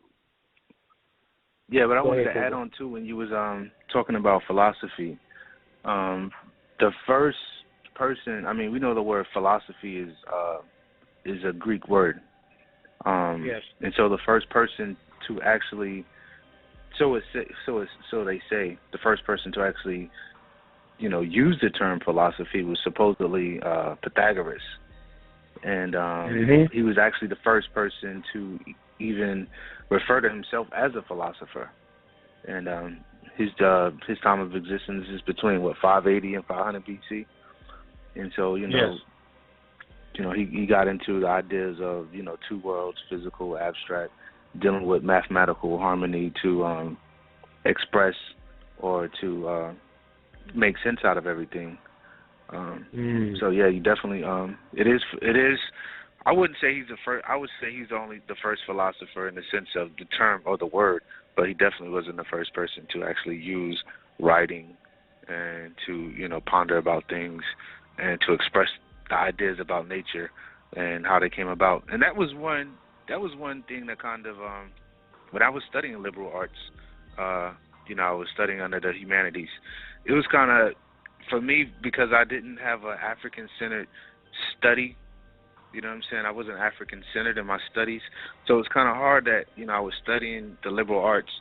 Yeah, but I wanted to add on, too, when you was talking about philosophy. The first person, I mean, we know the word philosophy is a Greek word. Yes. And so the first person to actually, so they say, the first person to actually, use the term philosophy was supposedly Pythagoras. And he was actually the first person to even refer to himself as a philosopher. And his time of existence is between 580 and 500 BC. And so yes. He got into the ideas of two worlds, physical, abstract, dealing with mathematical harmony to express or to make sense out of everything. So yeah, you definitely it is. I wouldn't say he's the first. I would say he's only the first philosopher in the sense of the term or the word, but he definitely wasn't the first person to actually use writing and to ponder about things and to express the ideas about nature and how they came about. And that was one thing that kind of when I was studying liberal arts, I was studying under the humanities. It was kind of, for me, because I didn't have an African-centered study. You know what I'm saying? I wasn't African-centered in my studies. So it's kind of hard that, I was studying the liberal arts,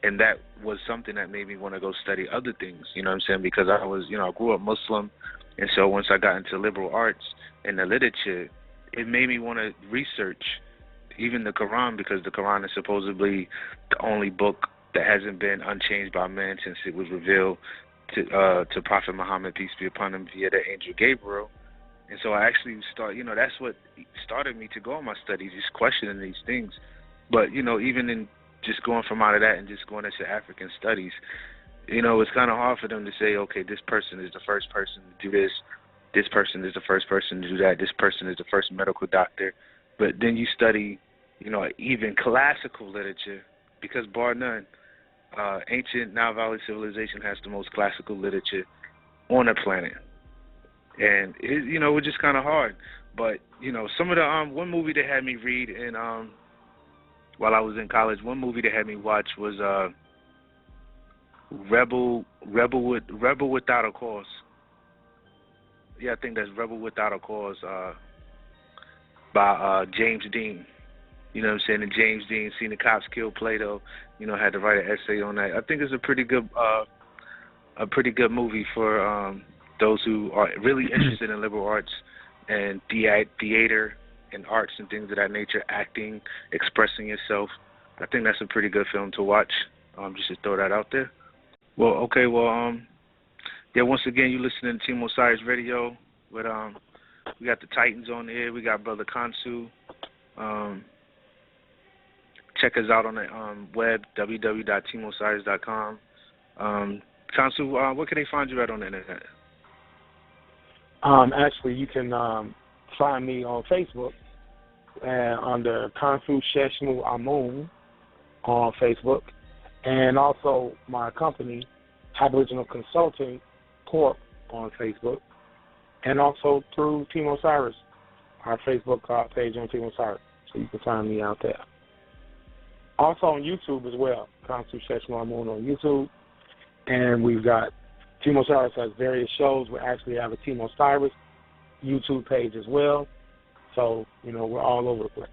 and that was something that made me want to go study other things, you know what I'm saying? Because I was, I grew up Muslim, and so once I got into liberal arts and the literature, it made me want to research even the Quran, because the Quran is supposedly the only book that hasn't been unchanged by man since it was revealed to Prophet Muhammad, peace be upon him, via the angel Gabriel. And so I actually that's what started me to go on my studies, just questioning these things. But, even in just going from out of that and just going into African studies, it's kind of hard for them to say, okay, this person is the first person to do this person is the first person to do that, this person is the first medical doctor. But then you study, even classical literature, because bar none, ancient Nile Valley civilization has the most classical literature on the planet. And it was just kind of hard. But some of the one movie they had me read, and while I was in college, one movie they had me watch was Rebel Without a Cause. Yeah, I think that's Rebel Without a Cause by James Dean. You know what I'm saying? And James Dean, seen the cops kill Plato. Had to write an essay on that. I think it's a pretty good movie for those who are really interested in liberal arts and theater and arts and things of that nature, acting, expressing yourself. I think that's a pretty good film to watch. Just to throw that out there. Well, okay. Well, yeah. Once again, you're listening to Team Osiris Radio with We got the Titans on here. We got Brother KHONSU. Check us out on the web, www.teamosiris.com. KHONSU, where can they find you at on the internet? Actually, you can find me on Facebook under KHONSU Sheshmu Amun on Facebook, and also my company, Aboriginal Consulting Corp, on Facebook, and also through Team Osiris, our Facebook page on Team Osiris, so you can find me out there. Also on YouTube as well, KHONSU Sheshmu Amun on YouTube, and we've got Team Osiris has various shows. We actually have a Team Osiris YouTube page as well. So, we're all over the place.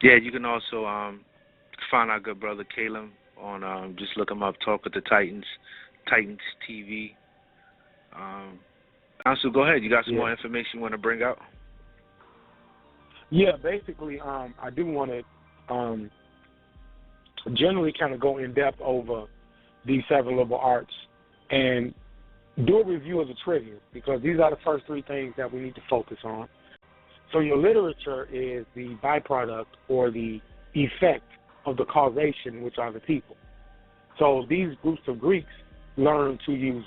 Yeah, you can also find our good brother KALAM on, just look him up, Talk with the Titans, Titans TV. So go ahead. You got some more information you want to bring out? Yeah, basically, I do want to generally kind of go in depth over these 7 liberal arts and do a review of the trivia, because these are the first 3 things that we need to focus on. So your literature is the byproduct or the effect of the causation, which are the people. So these groups of Greeks learned to use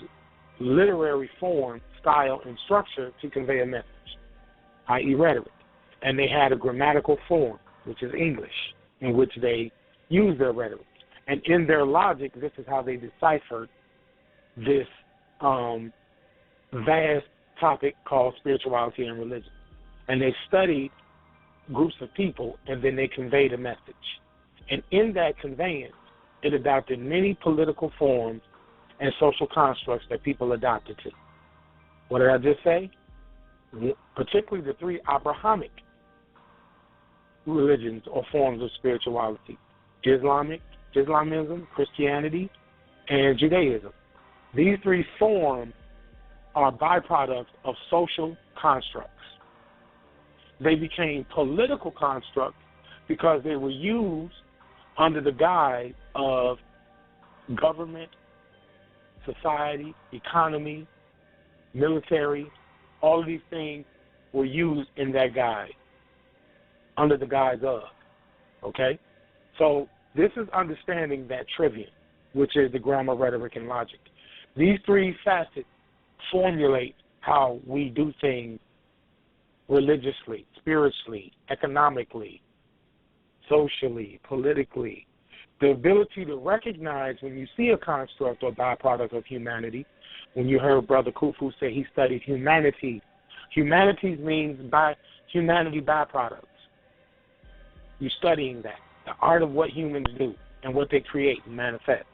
literary form, style, and structure to convey a message, i.e. rhetoric. And they had a grammatical form, which is English, in which they use their rhetoric. And in their logic, this is how they deciphered this vast topic called spirituality and religion. And they studied groups of people, and then they conveyed a message. And in that conveyance, it adopted many political forms and social constructs that people adopted to. What did I just say? Particularly the 3 Abrahamic religions or forms of spirituality: Islamism, Christianity, and Judaism. These 3 forms are byproducts of social constructs. They became political constructs because they were used under the guise of government, society, economy, military. All of these things were used in that guise, under the guise of. Okay? So this is understanding that trivium, which is the grammar, rhetoric, and logic. These 3 facets formulate how we do things religiously, spiritually, economically, socially, politically. The ability to recognize when you see a construct or byproduct of humanity. When you heard Brother KHUFU say he studied humanities. Humanities means humanity byproducts. You're studying that, the art of what humans do and what they create and manifest.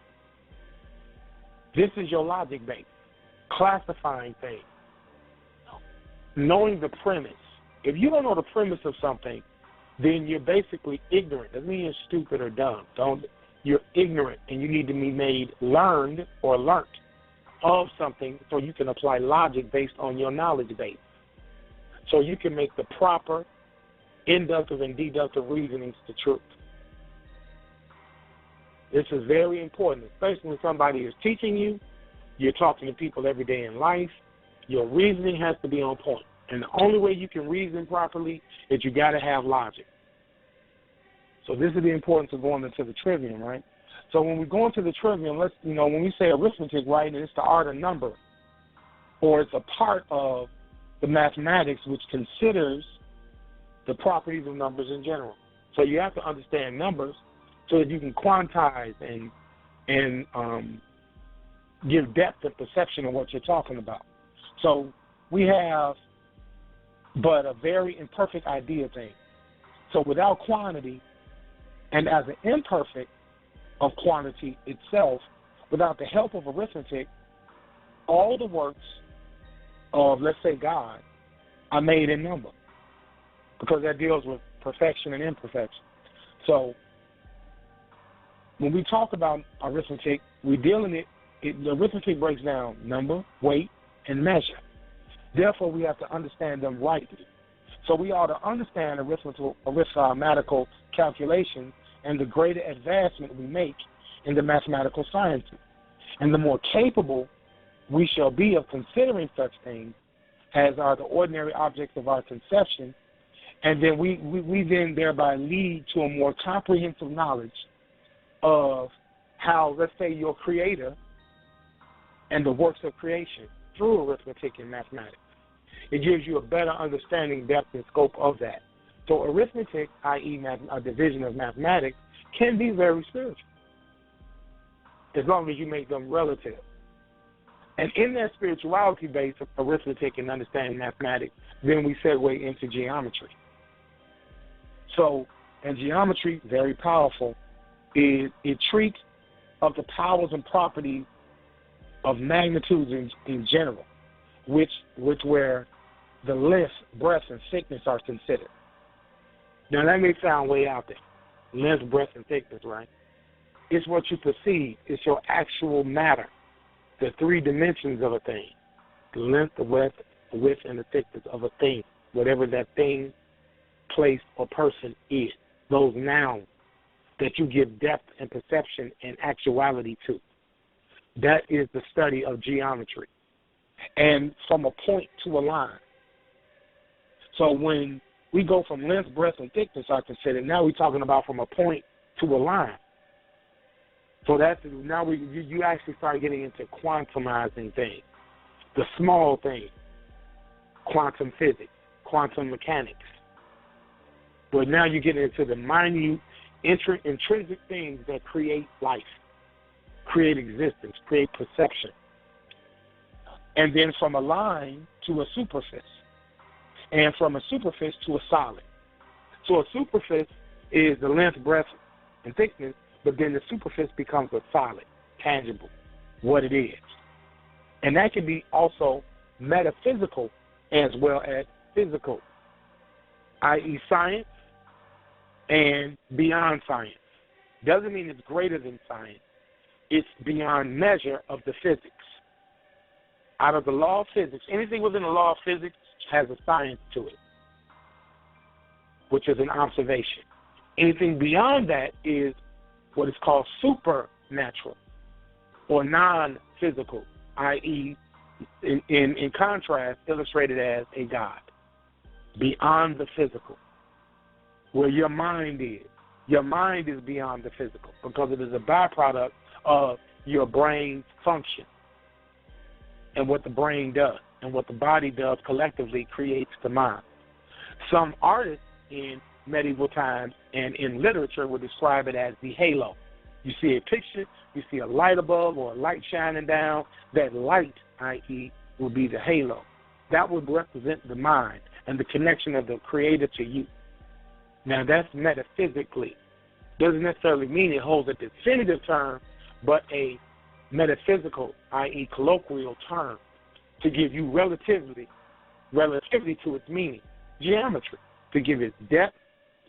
This is your logic base, classifying things, knowing the premise. If you don't know the premise of something, then you're basically ignorant. Doesn't mean you're stupid or dumb. You're ignorant, and you need to be made learned or learnt of something so you can apply logic based on your knowledge base. So you can make the proper inductive and deductive reasonings to truth. This is very important, especially when somebody is teaching you. You're talking to people every day in life. Your reasoning has to be on point. And the only way you can reason properly is you got to have logic. So this is the importance of going into the trivium, right? So when we go into the trivium, when we say arithmetic, right, and it's the art of number, or it's a part of the mathematics which considers the properties of numbers in general. So you have to understand numbers so that you can quantize and give depth and perception of what you're talking about. So we have but a very imperfect idea thing. So without quantity, and as an imperfect of quantity itself, without the help of arithmetic, all the works of, let's say, God are made in number, because that deals with perfection and imperfection. So when we talk about arithmetic, we deal in the arithmetic breaks down number, weight, and measure. Therefore, we have to understand them rightly. So we ought to understand arithmetical calculation and the greater advancement we make in the mathematical sciences. And the more capable we shall be of considering such things as are the ordinary objects of our conception, and then we then thereby lead to a more comprehensive knowledge of how, let's say, your creator and the works of creation through arithmetic and mathematics. It gives you a better understanding, depth, and scope of that. So arithmetic, i.e. a division of mathematics, can be very spiritual, as long as you make them relative. And in that spirituality base of arithmetic and understanding mathematics, then we segue into geometry. So, and geometry, very powerful, it treats of the powers and properties of magnitudes in general, where the length, breadth, and thickness are considered. Now that may sound way out there. Length, breadth, and thickness, right? It's what you perceive. It's your actual matter. The three dimensions of a thing. The length, the width, and the thickness of a thing. Whatever that thing, place, or person is. Those nouns that you give depth and perception and actuality to. That is the study of geometry. And from a point to a line. So when we go from length, breadth, and thickness are considered, now we're talking about from a point to a line. So that's now you actually start getting into quantumizing things, the small things, quantum physics, quantum mechanics. But now you get into the minute, intrinsic things that create life, create existence, create perception. And then from a line to a superficie, and from a superficie to a solid. So a superficie is the length, breadth, and thickness, but then the superficie becomes a solid, tangible, what it is. And that can be also metaphysical as well as physical, i.e. science and beyond science. Doesn't mean it's greater than science. It's beyond measure of the physics. Out of the law of physics, anything within the law of physics has a science to it, which is an observation. Anything beyond that is what is called supernatural or non-physical, i.e., in contrast, illustrated as a God, beyond the physical, where your mind is. Your mind is beyond the physical because it is a byproduct of your brain's function and what the brain does and what the body does collectively creates the mind. Some artists in medieval times and in literature would describe it as the halo. You see a picture, you see a light above or a light shining down. That light, i.e., will be the halo. That would represent the mind and the connection of the creator to you. Now that's metaphysically. Doesn't necessarily mean it holds a definitive term, but a metaphysical, i.e. colloquial term, to give you relativity to its meaning. Geometry, to give it depth,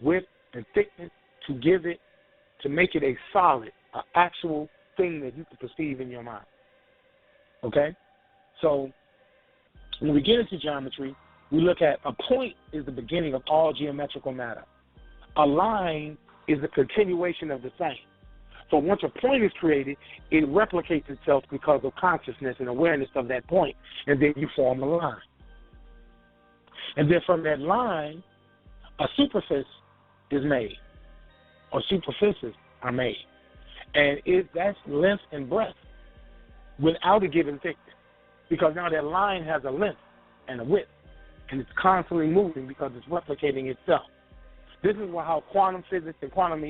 width, and thickness, to make it a solid, an actual thing that you can perceive in your mind. Okay? So when we get into geometry, we look at a point is the beginning of all geometrical matter. A line is a continuation of the same. So once a point is created, it replicates itself because of consciousness and awareness of that point, and then you form a line. And then from that line, a superficie is made, or superficies are made. And that's length and breadth without a given thickness, because now that line has a length and a width, and it's constantly moving because it's replicating itself. This is how quantum physics and quantum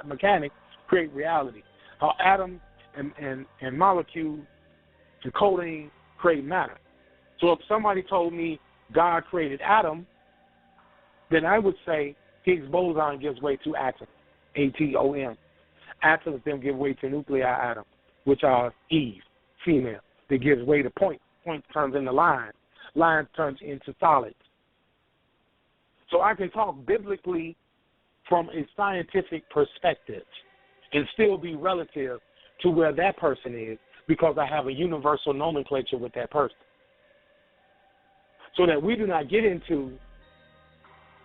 mechanics create reality. How atoms and molecules and coding create matter. So if somebody told me God created atoms, then I would say Higgs boson gives way to atoms, A-T-O-M. Atoms then give way to nuclei atoms, which are Eve, female. That gives way to points. Points turns into lines. Lines turns into solids. So I can talk biblically from a scientific perspective and still be relative to where that person is because I have a universal nomenclature with that person. So that we do not get into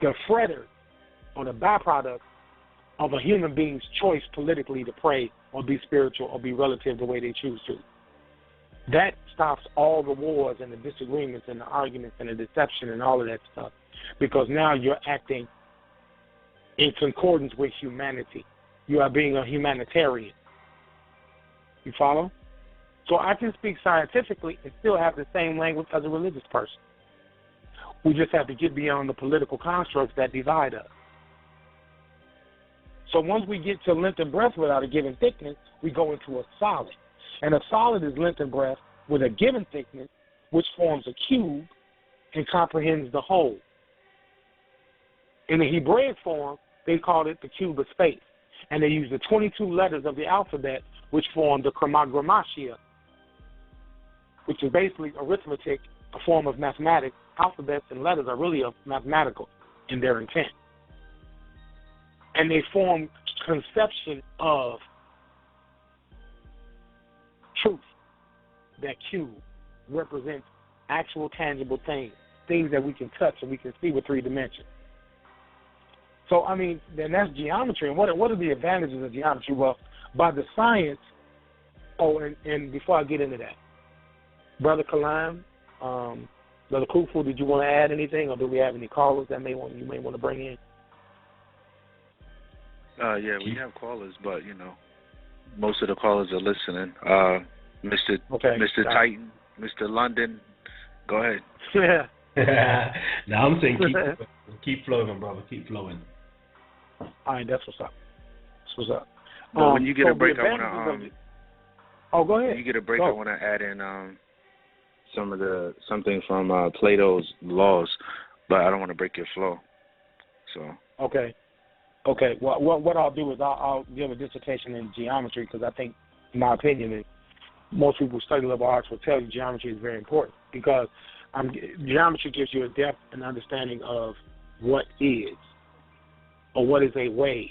the fretter or the byproduct of a human being's choice politically to pray or be spiritual or be relative the way they choose to. That stops all the wars and the disagreements and the arguments and the deception and all of that stuff, because now you're acting in concordance with humanity. You are being a humanitarian. You follow? So I can speak scientifically and still have the same language as a religious person. We just have to get beyond the political constructs that divide us. So once we get to length and breadth without a given thickness, we go into a solid. And a solid is length and breadth with a given thickness, which forms a cube and comprehends the whole. In the Hebraic form, they called it the cube of space. And they used the 22 letters of the alphabet, which form the Chromogrammatiya, which is basically arithmetic, a form of mathematics. Alphabets and letters are really mathematical in their intent. And they form conception of truth. That cube represents actual tangible things that we can touch and we can see with 3 dimensions. So, I mean, then that's geometry. And what are the advantages of geometry? Well, by the science, and before I get into that, Brother KALAM, Brother KHUFU, did you want to add anything, or do we have any callers that you may want to bring in? Yeah, we have callers, but, you know, most of the callers are listening. Mr. Titan, Mr. London, go ahead. Yeah. Now I'm saying keep flowing, brother. Keep flowing. All right, that's what's up. That's what's up. But when you get a break, I want to. Oh, go ahead. When you get a break, I want to add in something from Plato's laws, but I don't want to break your flow. So. Okay. Well, what I'll do is I'll give a dissertation in geometry, because I think, in my opinion, and most people who study liberal arts will tell you geometry is very important, because geometry gives you a depth and understanding of what is, or what is a way.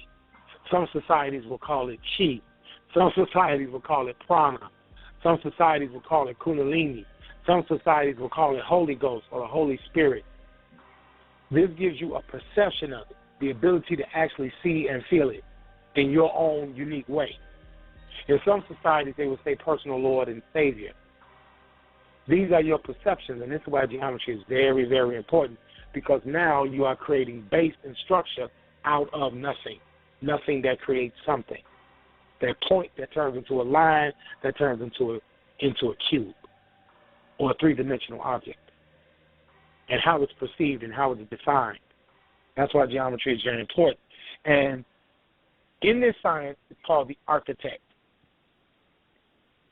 Some societies will call it chi. Some societies will call it prana. Some societies will call it kundalini. Some societies will call it Holy Ghost or the Holy Spirit. This gives you a perception of it, the ability to actually see and feel it in your own unique way. In some societies, they would say personal Lord and Savior. These are your perceptions, and this is why geometry is very, very important, because now you are creating base and structure out of nothing, nothing that creates something. That point that turns into a line, that turns into a cube or a 3-dimensional object, and how it's perceived and how it's defined. That's why geometry is very important. And in this science, it's called the architect.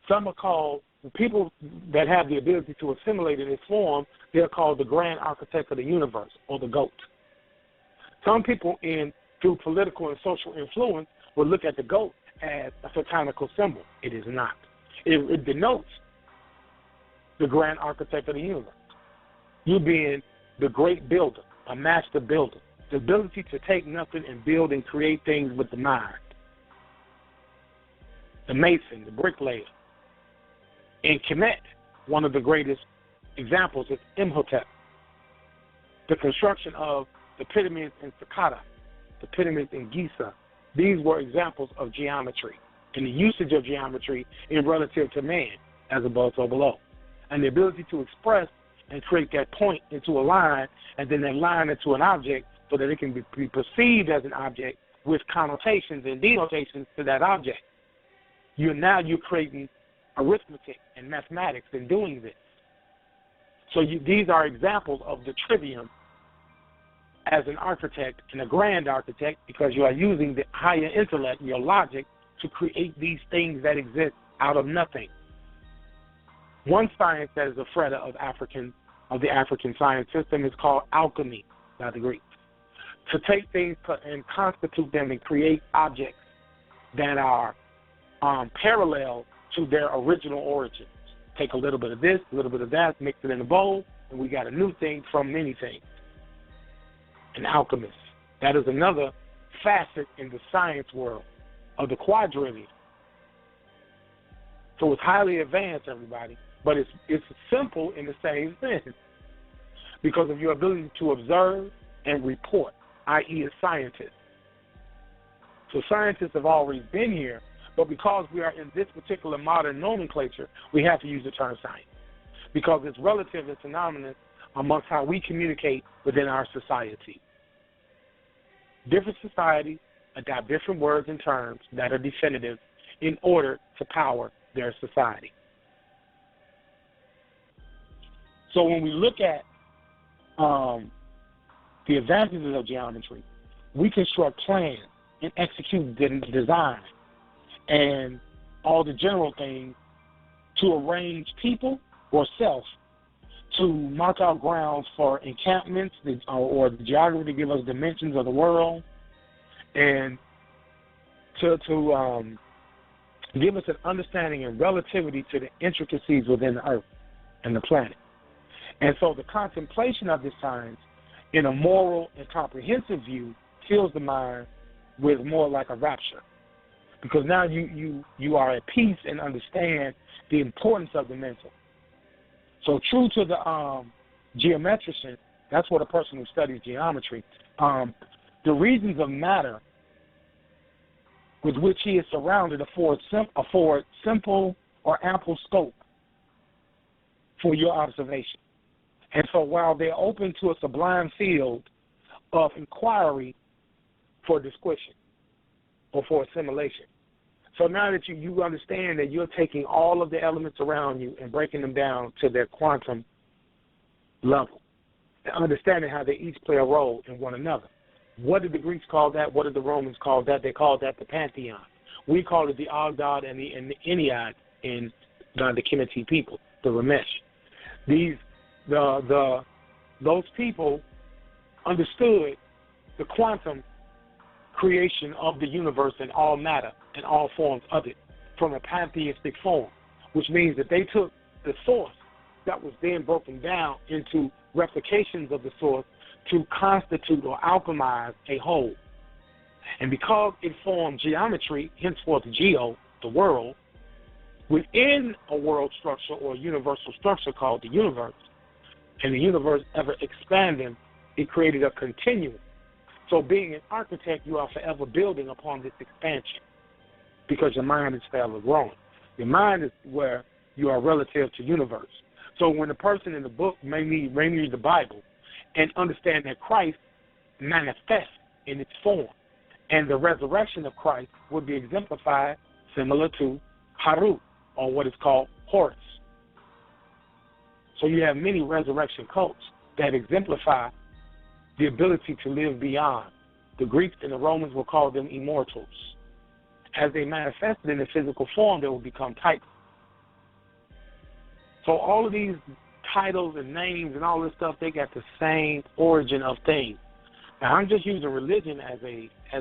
Some are called, people that have the ability to assimilate in this form, they're called the grand architect of the universe, or the GOAT. Some people, through political and social influence, will look at the GOAT as a satanical symbol. It is not. It denotes the grand architect of the universe. You being the great builder, a master builder, the ability to take nothing and build and create things with the mind. The mason, the bricklayer. In Kemet, one of the greatest examples is Imhotep. The construction of the pyramids in Saqqara, the pyramids in Giza. These were examples of geometry and the usage of geometry in relative to man, as above, so below. And the ability to express and create that point into a line, and then that line into an object, so that it can be perceived as an object with connotations and denotations to that object. You're creating arithmetic and mathematics in doing this. So these are examples of the trivium as an architect and a grand architect, because you are using the higher intellect, your logic, to create these things that exist out of nothing. One science that is a freda of the African science system is called alchemy by the Greeks. To take things and constitute them and create objects that are parallel to their original origins. Take a little bit of this, a little bit of that, mix it in a bowl, and we got a new thing from many things. An alchemist. That is another facet in the science world of the quadrillion. So it's highly advanced, everybody, but it's simple in the same sense because of your ability to observe and report, i.e. a scientist. So scientists have always been here, but because we are in this particular modern nomenclature, we have to use the term science. because it's relative and synonymous amongst how we communicate within our society. Different societies adopt different words and terms that are definitive in order to power their society. So when we look at the advantages of geometry, we construct plans and execute the design and all the general things to arrange people or self to mark out grounds for encampments or the geography to give us dimensions of the world, and to give us an understanding and relativity to the intricacies within the earth and the planet. And so the contemplation of this science in a moral and comprehensive view fills the mind with more like a rapture, because now you are at peace and understand the importance of the mental. So true to the geometrician, that's what a person who studies geometry, the reasons of matter with which he is surrounded afford simple or ample scope for your observation. And so while they're open to a sublime field of inquiry for disquisition or for assimilation. So now that you understand that you're taking all of the elements around you and breaking them down to their quantum level, and understanding how they each play a role in one another. What did the Greeks call that? What did the Romans call that? They called that the pantheon. We call it the Agdad and the Ennead in the Kemetite people, the Ramesh. Those people understood the quantum creation of the universe and all matter and all forms of it from a pantheistic form, which means that they took the source that was then broken down into replications of the source to constitute or alchemize a whole. And because it formed geometry, henceforth geo, the world, within a world structure or universal structure called the universe, and the universe ever expanding, it created a continuum. So being an architect, you are forever building upon this expansion because your mind is forever growing. Your mind is where you are relative to universe. So when a person in the book may read the Bible and understand that Christ manifests in its form, and the resurrection of Christ would be exemplified similar to Haru, or what is called Horus. So you have many resurrection cults that exemplify the ability to live beyond. The Greeks and the Romans will call them immortals. As they manifested in the physical form, they will become titans. So all of these titles and names and all this stuff, they got the same origin of things. Now, I'm just using religion as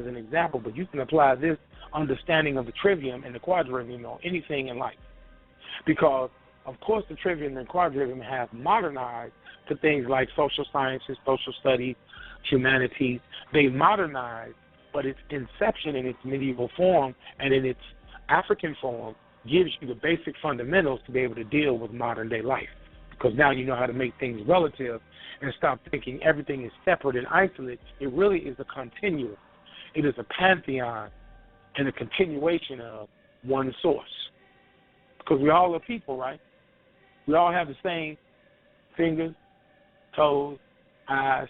an example, but you can apply this understanding of the trivium and the quadrivium on anything in life. Because, of course, the trivium and quadrivium have modernized to things like social sciences, social studies, humanities. They modernized, but its inception in its medieval form and in its African form gives you the basic fundamentals to be able to deal with modern-day life. Because now you know how to make things relative and stop thinking everything is separate and isolated. It really is a continuum. It is a pantheon and a continuation of one source. Because we all are people, right? We all have the same fingers, toes, eyes.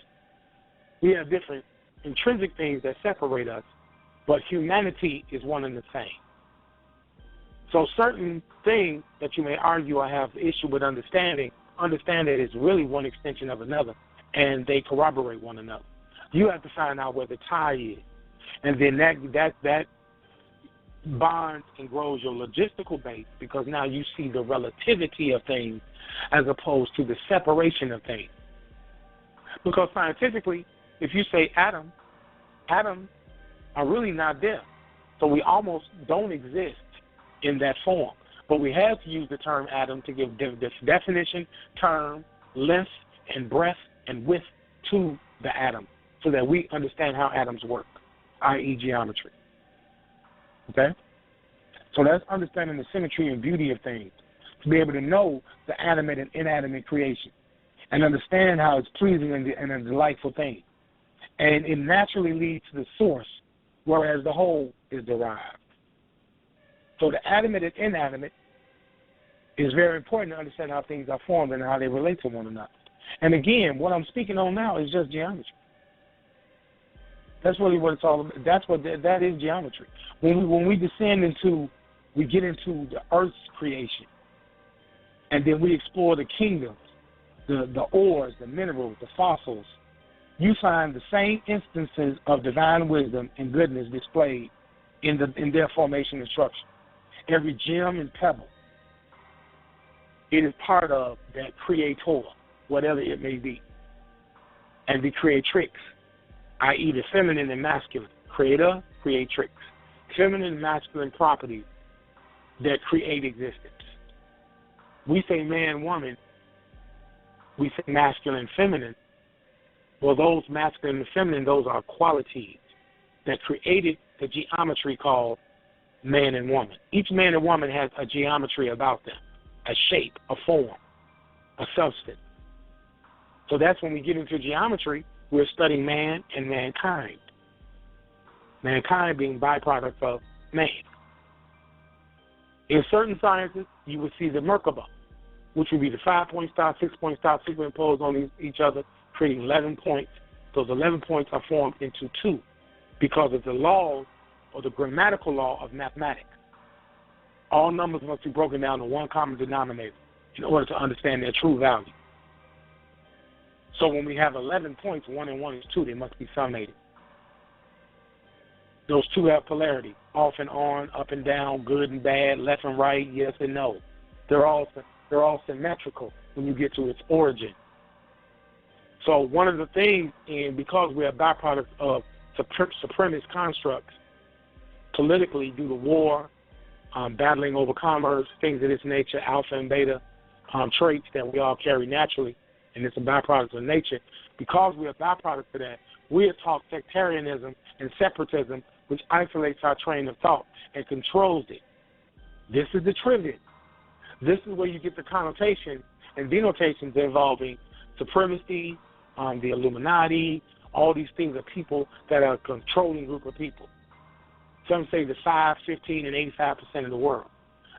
We have different intrinsic things that separate us, but humanity is one and the same. So certain things that you may argue or have issue with understand that it's really one extension of another, and they corroborate one another. You have to find out where the tie is, and then that bonds and grows your logistical base, because now you see the relativity of things as opposed to the separation of things. Because scientifically, if you say atoms are really not there. So we almost don't exist in that form. But we have to use the term atom to give definition, term, length, and breadth, and width to the atom so that we understand how atoms work, i.e. geometry. Okay? So that's understanding the symmetry and beauty of things, to be able to know the animate and inanimate creation and understand how it's pleasing and a delightful thing. And it naturally leads to the source, whereas the whole is derived. So the animate and inanimate It's very important to understand how things are formed and how they relate to one another. And again, what I'm speaking on now is just geometry. That's really what it's all about. That is geometry. When we descend into, we get into the Earth's creation, and then we explore the kingdoms, the ores, the minerals, the fossils. You find the same instances of divine wisdom and goodness displayed in their formation and structure. Every gem and pebble, it is part of that creator, whatever it may be. And the creatrix, i.e. the feminine and masculine, creator, creatrix, feminine and masculine properties that create existence. We say man, woman, we say masculine and feminine. Well, those masculine and feminine, those are qualities that created the geometry called man and woman. Each man and woman has a geometry about them, a shape, a form, a substance. So that's when we get into geometry, we're studying man and mankind. Mankind being byproduct of man. In certain sciences, you would see the Merkaba, which would be the 5-point star, 6-point star superimposed on each other, creating 11 points. Those 11 points are formed into 2 because of the laws or the grammatical law of mathematics. All numbers must be broken down to one common denominator in order to understand their true value. So when we have 11 points, 1 and 1 is 2, they must be summated. Those 2 have polarity, off and on, up and down, good and bad, left and right, yes and no. They're all symmetrical when you get to its origin. So one of the things, and because we're a byproduct of supremacist constructs, politically due to war, battling over commerce, things of this nature, alpha and beta traits that we all carry naturally, and it's a byproduct of nature. Because we're a byproduct of that, we are taught sectarianism and separatism, which isolates our train of thought and controls it. This is the trivium. This is where you get the connotation and denotations involving supremacy, the Illuminati, all these things are people that are a controlling group of people. Some say the 5, 15, and 85% of the world.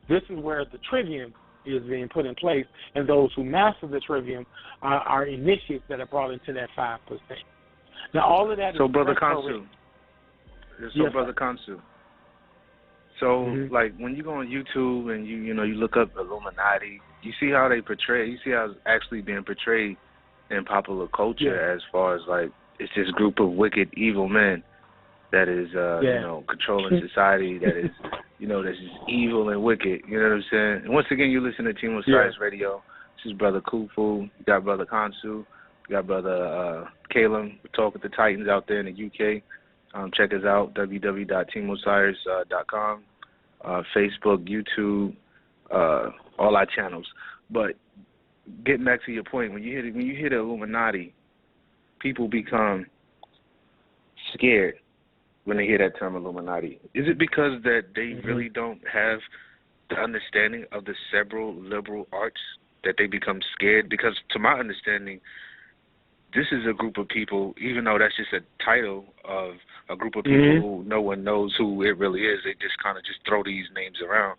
This is where the trivium is being put in place, and those who master the trivium are initiates that are brought into that 5%. Now, all of that so is... Brother KHONSU. Yes, Brother KHONSU. So, like, when you go on YouTube and you look up Illuminati, you see how they portray, you see how it's actually being portrayed in popular culture as far as, like, it's this group of wicked, evil men that is, controlling society, that is, that's just evil and wicked, you know what I'm saying? And once again, you listen to Team O.s.i.r.i.s Radio. This is Brother KHUFU, you got Brother KHONSU, you got Brother KALAM, Talk with the Titans out there in the UK. Check us out, www.teamosiris.com, Facebook, YouTube, all our channels. But getting back to your point, when you hear the Illuminati, people become scared when they hear that term Illuminati. Is it because that they really don't have the understanding of the several liberal arts that they become scared? Because to my understanding, this is a group of people, even though that's just a title of a group of people who no one knows who it really is, they just kind of just throw these names around.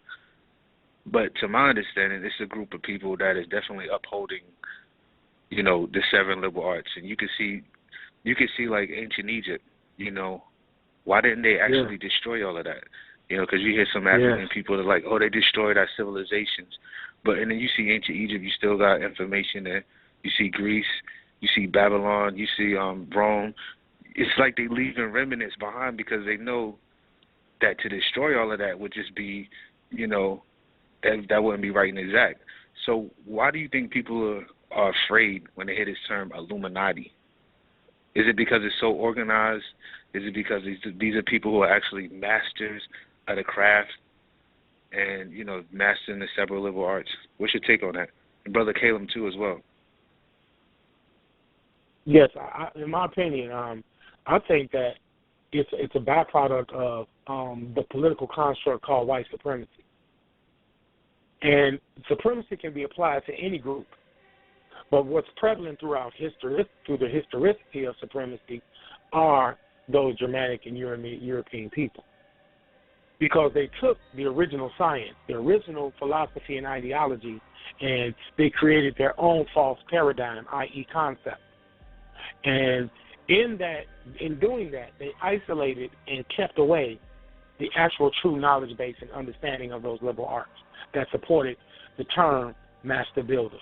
But to my understanding, this is a group of people that is definitely upholding, the 7 liberal arts. And you can see like ancient Egypt, why didn't they actually destroy all of that? Because you hear some African people that are like, oh, they destroyed our civilizations. And then you see ancient Egypt, you still got information there. You see Greece, you see Babylon, you see Rome. It's like they leaving remnants behind because they know that to destroy all of that would just be, that wouldn't be right and exact. So why do you think people are afraid when they hear this term Illuminati? Is it because it's so organized? Is it because these are people who are actually masters of the craft and, mastering the several liberal arts? What's your take on that? And Brother KALAM, too, as well. Yes, in my opinion, I think that it's a byproduct of the political construct called white supremacy. And supremacy can be applied to any group. But what's prevalent throughout history, through the historicity of supremacy, are those Germanic and European people. because they took the original science, the original philosophy and ideology, and they created their own false paradigm, i.e. concept. And in doing that, they isolated and kept away the actual true knowledge base and understanding of those liberal arts that supported the term master builder,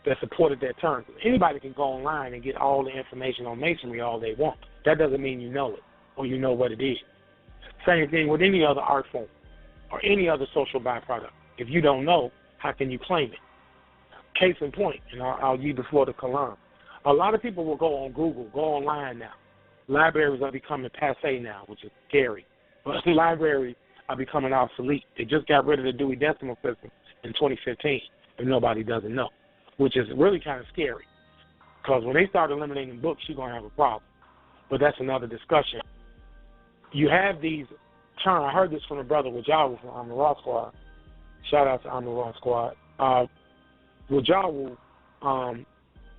that supported that term. Anybody can go online and get all the information on masonry all they want. That doesn't mean you know it or you know what it is. Same thing with any other art form or any other social byproduct. If you don't know, how can you claim it? Case in point, and I'll use the floor to KALAM. A lot of people will go on Google, go online now. Libraries are becoming passé now, which is scary. But libraries are becoming obsolete. They just got rid of the Dewey Decimal System in 2015, and nobody doesn't know, which is really kind of scary. Because when they start eliminating books, you're going to have a problem. But that's another discussion. You have these terms. I heard this from a brother Wajawu from o.s.i.r.i.s Squad. Shout out to o.s.i.r.i.s Squad. Wajawu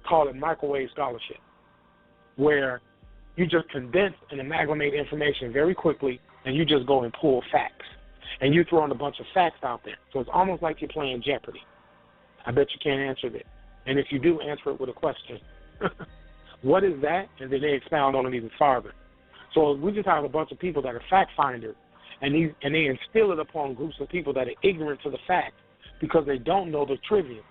call it microwave scholarship, where you just condense and amalgamate information very quickly, and you just go and pull facts. And you throw in a bunch of facts out there. So it's almost like you're playing Jeopardy. I bet you can't answer that. And if you do, answer it with a question. What is that? And then they expound on it even farther. So we just have a bunch of people that are fact finders, and they instill it upon groups of people that are ignorant to the facts because they don't know the trivia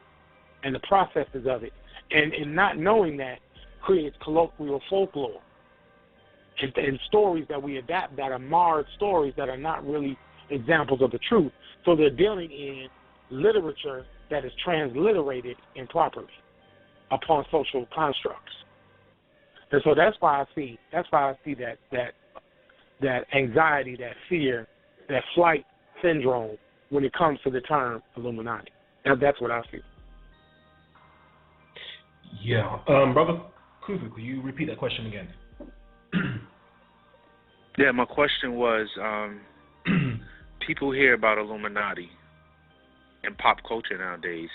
and the processes of it. And in not knowing that creates colloquial folklore and stories that we adapt that are marred stories that are not really examples of the truth. So they're dealing in literature that is transliterated improperly upon social constructs. And so that's why I see that anxiety, that fear, that flight syndrome when it comes to the term Illuminati. That's what I see. Yeah. Brother KHUFU, could you repeat that question again? Yeah, my question was, people hear about Illuminati in pop culture nowadays,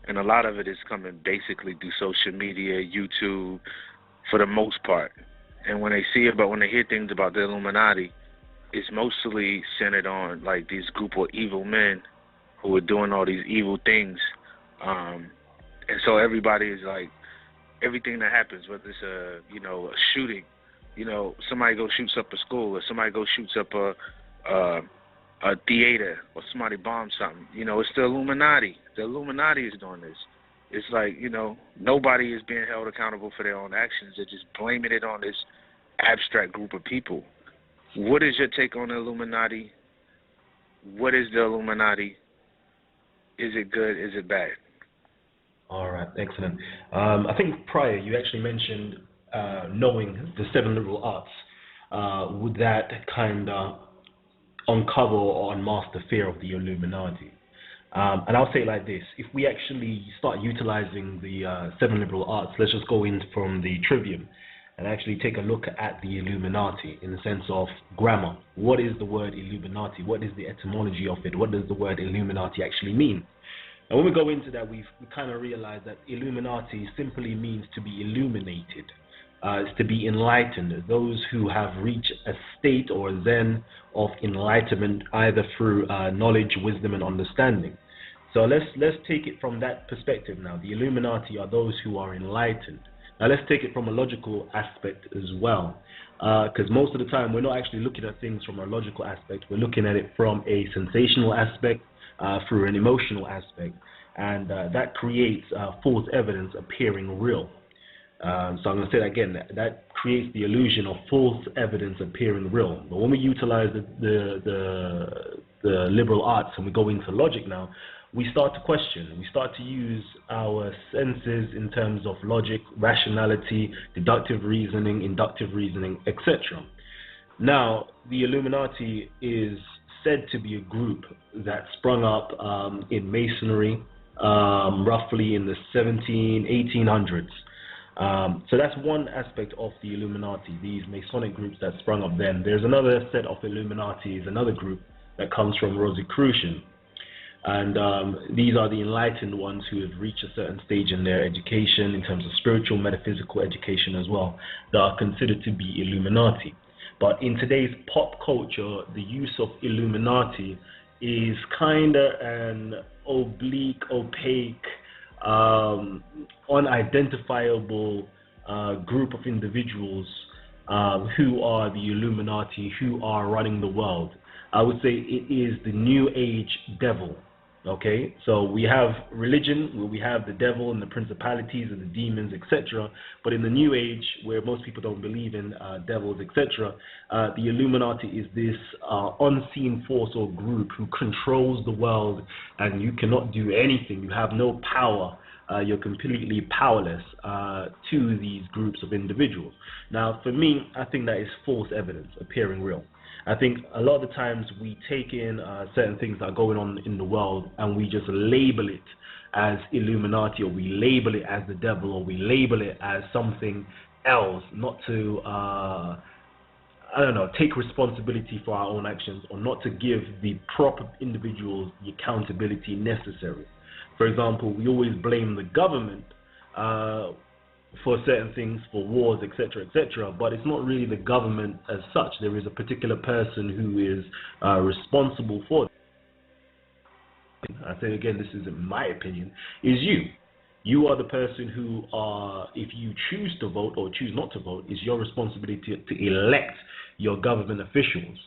and a lot of it is coming basically through social media, YouTube, for the most part. And when they hear things about the Illuminati, it's mostly centered on like these group of evil men who are doing all these evil things. And so everybody is like, everything that happens, whether it's a shooting, somebody go shoots up a school, or somebody go shoots up a theater, or somebody bombs something. It's the Illuminati. The Illuminati is doing this. It's like, nobody is being held accountable for their own actions. They're just blaming it on this abstract group of people. What is your take on the Illuminati? What is the Illuminati? Is it good? Is it bad? All right, excellent. I think prior you actually mentioned knowing the 7 liberal arts. Would that kind of uncover or unmask the fear of the Illuminati? And I'll say it like this. If we actually start utilizing the 7 liberal arts, let's just go in from the trivium and actually take a look at the Illuminati in the sense of grammar. What is the word Illuminati? What is the etymology of it? What does the word Illuminati actually mean? And when we go into that, we kind of realize that Illuminati simply means to be illuminated. It's to be enlightened. Those who have reached a state or a zen of enlightenment, either through knowledge, wisdom, and understanding. So let's take it from that perspective now. The Illuminati are those who are enlightened. Now let's take it from a logical aspect as well, because most of the time we're not actually looking at things from a logical aspect. We're looking at it from a sensational aspect, through an emotional aspect, and that creates false evidence appearing real. So I'm going to say that again, that creates the illusion of false evidence appearing real. But when we utilize the liberal arts and we go into logic now, we start to question. We start to use our senses in terms of logic, rationality, deductive reasoning, inductive reasoning, etc. Now, the Illuminati is said to be a group that sprung up in Masonry roughly in the 1800s. So that's one aspect of the Illuminati, these Masonic groups that sprung up then. There's another set of Illuminatis, another group that comes from Rosicrucian. And these are the enlightened ones who have reached a certain stage in their education, in terms of spiritual, metaphysical education as well, that are considered to be Illuminati. But in today's pop culture, the use of Illuminati is kind of an oblique, opaque, unidentifiable group of individuals who are the Illuminati, who are running the world. I would say it is the New Age devil. Okay, so we have religion, where we have the devil and the principalities and the demons, etc. But in the New Age, where most people don't believe in devils, etc., the Illuminati is this unseen force or group who controls the world, and you cannot do anything. You have no power. You're completely powerless to these groups of individuals. Now, for me, I think that is false evidence appearing real. I think a lot of the times we take in certain things that are going on in the world and we just label it as Illuminati, or we label it as the devil, or we label it as something else, not to, take responsibility for our own actions, or not to give the proper individuals the accountability necessary. For example, we always blame the government for certain things, for wars, etc., etc., but it's not really the government as such. There is a particular person who is responsible for it. I say again, this is in my opinion, is you. You are the person who if you choose to vote or choose not to vote, it's your responsibility to elect your government officials.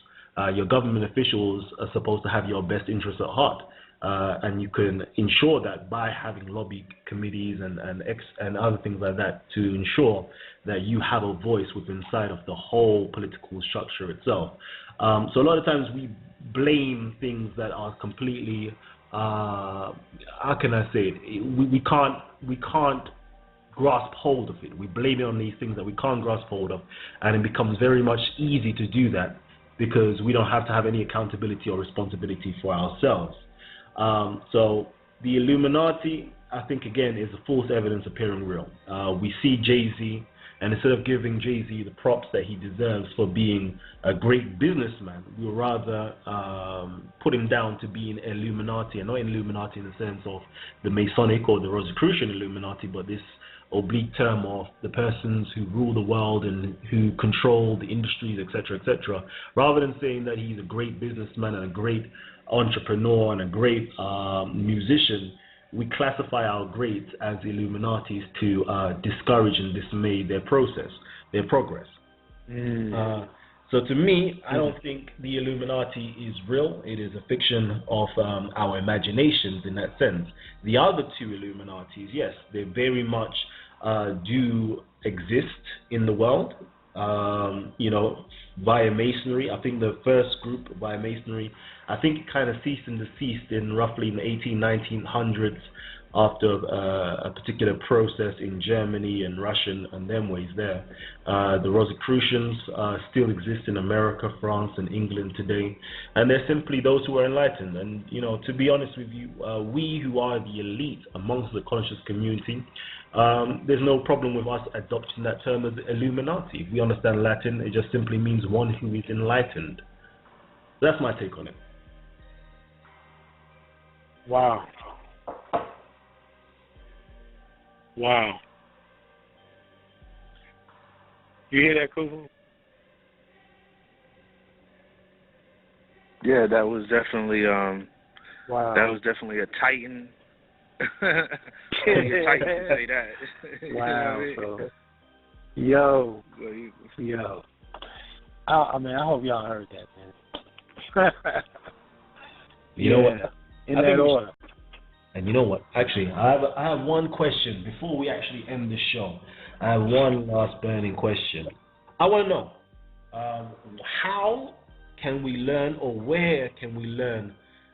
Your government officials are supposed to have your best interests at heart. And you can ensure that by having lobby committees and other things like that to ensure that you have a voice within inside of the whole political structure itself. So a lot of times we blame things that are completely, how can I say it? We can't grasp hold of it. We blame it on these things that we can't grasp hold of, and it becomes very much easy to do that because we don't have to have any accountability or responsibility for ourselves. So the Illuminati, I think, again, is a false evidence appearing real. We see Jay-Z, and instead of giving Jay-Z the props that he deserves for being a great businessman, we would rather put him down to being Illuminati, and not Illuminati in the sense of the Masonic or the Rosicrucian Illuminati, but this oblique term of the persons who rule the world and who control the industries, etc., etc., rather than saying that he's a great businessman and a great entrepreneur and a great musician. We classify our greats as Illuminatis to discourage and dismay their progress. So to me, I don't think the Illuminati is real. It is a fiction of our imaginations in that sense. The other two Illuminatis, yes, they very much do exist in the world. Via Masonry. I think the first group via Masonry, I think it kind of ceased and desist in roughly in the 1900s after a particular process in Germany and Russia and them ways there. The Rosicrucians still exist in America, France, and England today, and they're simply those who are enlightened. And to be honest with you, we who are the elite amongst the conscious community, there's no problem with us adopting that term as Illuminati. If we understand Latin, it just simply means one who is enlightened. That's my take on it. Wow. You hear that, KHUFU? Yeah, that was definitely wow. That was definitely a titan. Titan to say that. Wow. So, yo. I hope y'all heard that, man. You know what? In that order. And you know what? Actually, I have one question before we actually end the show. I have one last burning question. I want to know, how can we learn, or where can we learn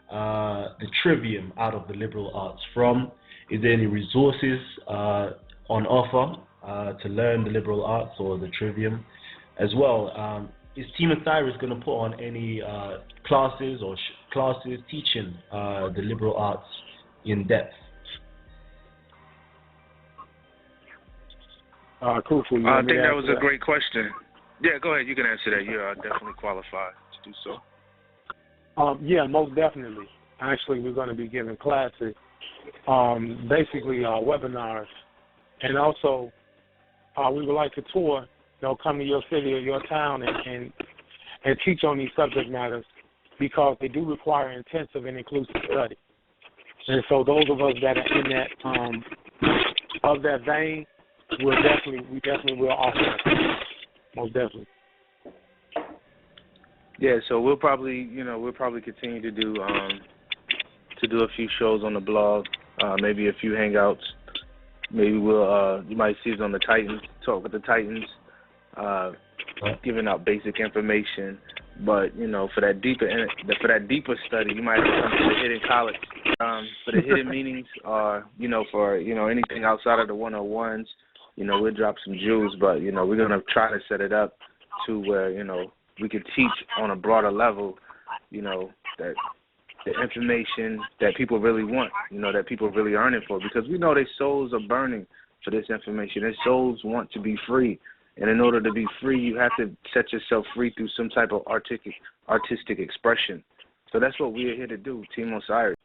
the trivium out of the liberal arts from? Is there any resources on offer to learn the liberal arts or the trivium as well? Is Team o.s.i.r.i.s going to put on any classes or classes teaching the liberal arts in depth? KHUFU, I think that was a great question. Yeah, go ahead. You can answer that. You are definitely qualified to do so. Yeah, most definitely. Actually, we're going to be giving classes, basically webinars, and also we would like to tour. Come to your city or your town and and teach on these subject matters because they do require intensive and inclusive study. And so those of us that are in that of that vein, we definitely will offer that. Most definitely. Yeah, so we'll probably continue to do a few shows on the blog, maybe a few hangouts. Maybe we'll you might see us on the Titans, talk with the Titans, giving out basic information. But for that deeper study, you might have to come to the hidden college. For the hidden meanings, or for anything outside of the 101s, we'll drop some jewels. But we're gonna try to set it up to where we could teach on a broader level, that the information that people really want, that people really earning for, because we know their souls are burning for this information. Their souls want to be free. And in order to be free, you have to set yourself free through some type of artistic expression. So that's what we're here to do, Team o.s.i.r.i.s.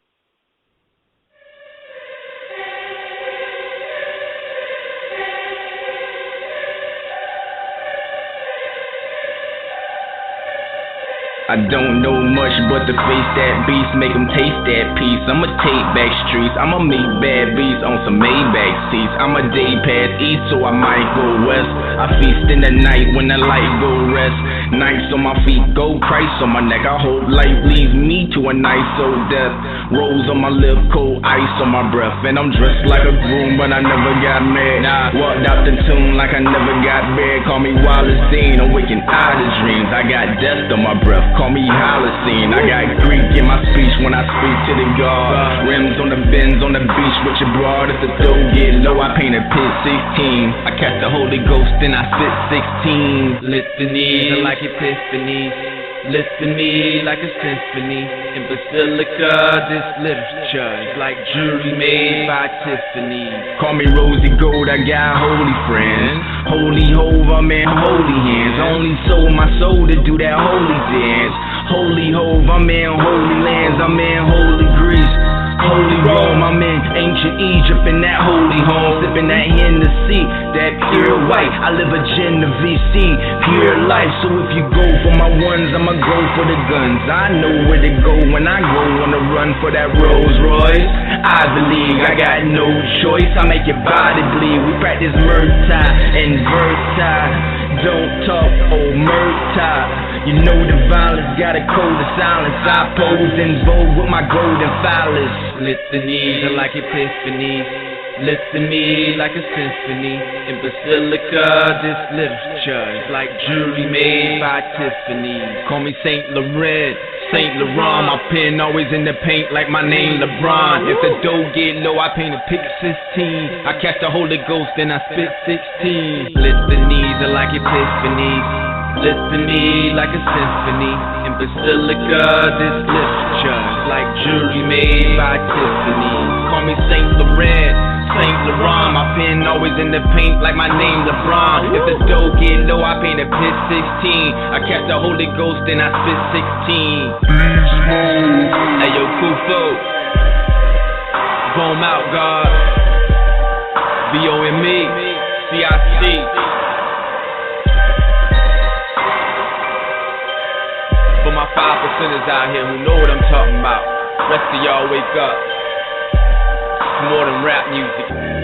I don't know much but to face that beast, make them taste that peace. I'ma take back streets, I'ma meet bad beats on some Maybach seats. I'm a day pass east, so I might go west. I feast in the night when the light go rest. Nights on my feet, gold price on my neck. I hope life leads me to a nice old death. Rose on my lip, cold ice on my breath. And I'm dressed like a groom, but I never got mad. Walked out the tomb like I never got bad. Call me Wallace Dean, I'm waking out of dreams. I got death on my breath. Call me Holocene. I got Greek in my speech when I speak to the God. Rims on the bends on the beach with your broad. If the dough get low, I paint a pit 16. I catch the Holy Ghost, then I sit 16. Litany like epiphany. Listen me like a symphony. In Basilica, this literature is like jewelry made by Tiffany. Call me Rosie Gold, I got holy friends. Holy Hove, I'm in holy hands. Only sold my soul to do that holy dance. Holy Hove, I'm in holy lands. I'm in holy Greece. Holy Rome, I'm in ancient Egypt in that holy home, sipping that Hennessy, that pure white. I live a Genovese, pure life. So if you go for my ones, I'ma go for the guns. I know where to go when I go on the run for that Rolls Royce. I believe I got no choice. I make your body bleed. We practice Murta and Verta. Don't talk, oh Murta. You know the violence got a code of silence. I pose in vogue with my golden phallus. Litany like epiphany. Listen me like a symphony. In Basilica, this literature is like jewelry made by Tiffany. Call me Saint Laurent, Saint Laurent. My pen always in the paint like my name LeBron. If the dough get low, I paint a pic 16. I catch the Holy Ghost, then I spit 16. Litanies are like epiphanies. Listen me like a symphony. In Basilica, this literature is like jewelry made by Tiffany. Call me Saint Laurent, Saint Laurent. My pen always in the paint like my name LeBron. If the dough get low, I paint a pit 16. I catch the Holy Ghost, then I spit 16. Hey yo, KHUFU, Boom out, God. VOME, CIC. For my 5%ers out here who know what I'm talking about. Rest of y'all wake up. It's more than rap music.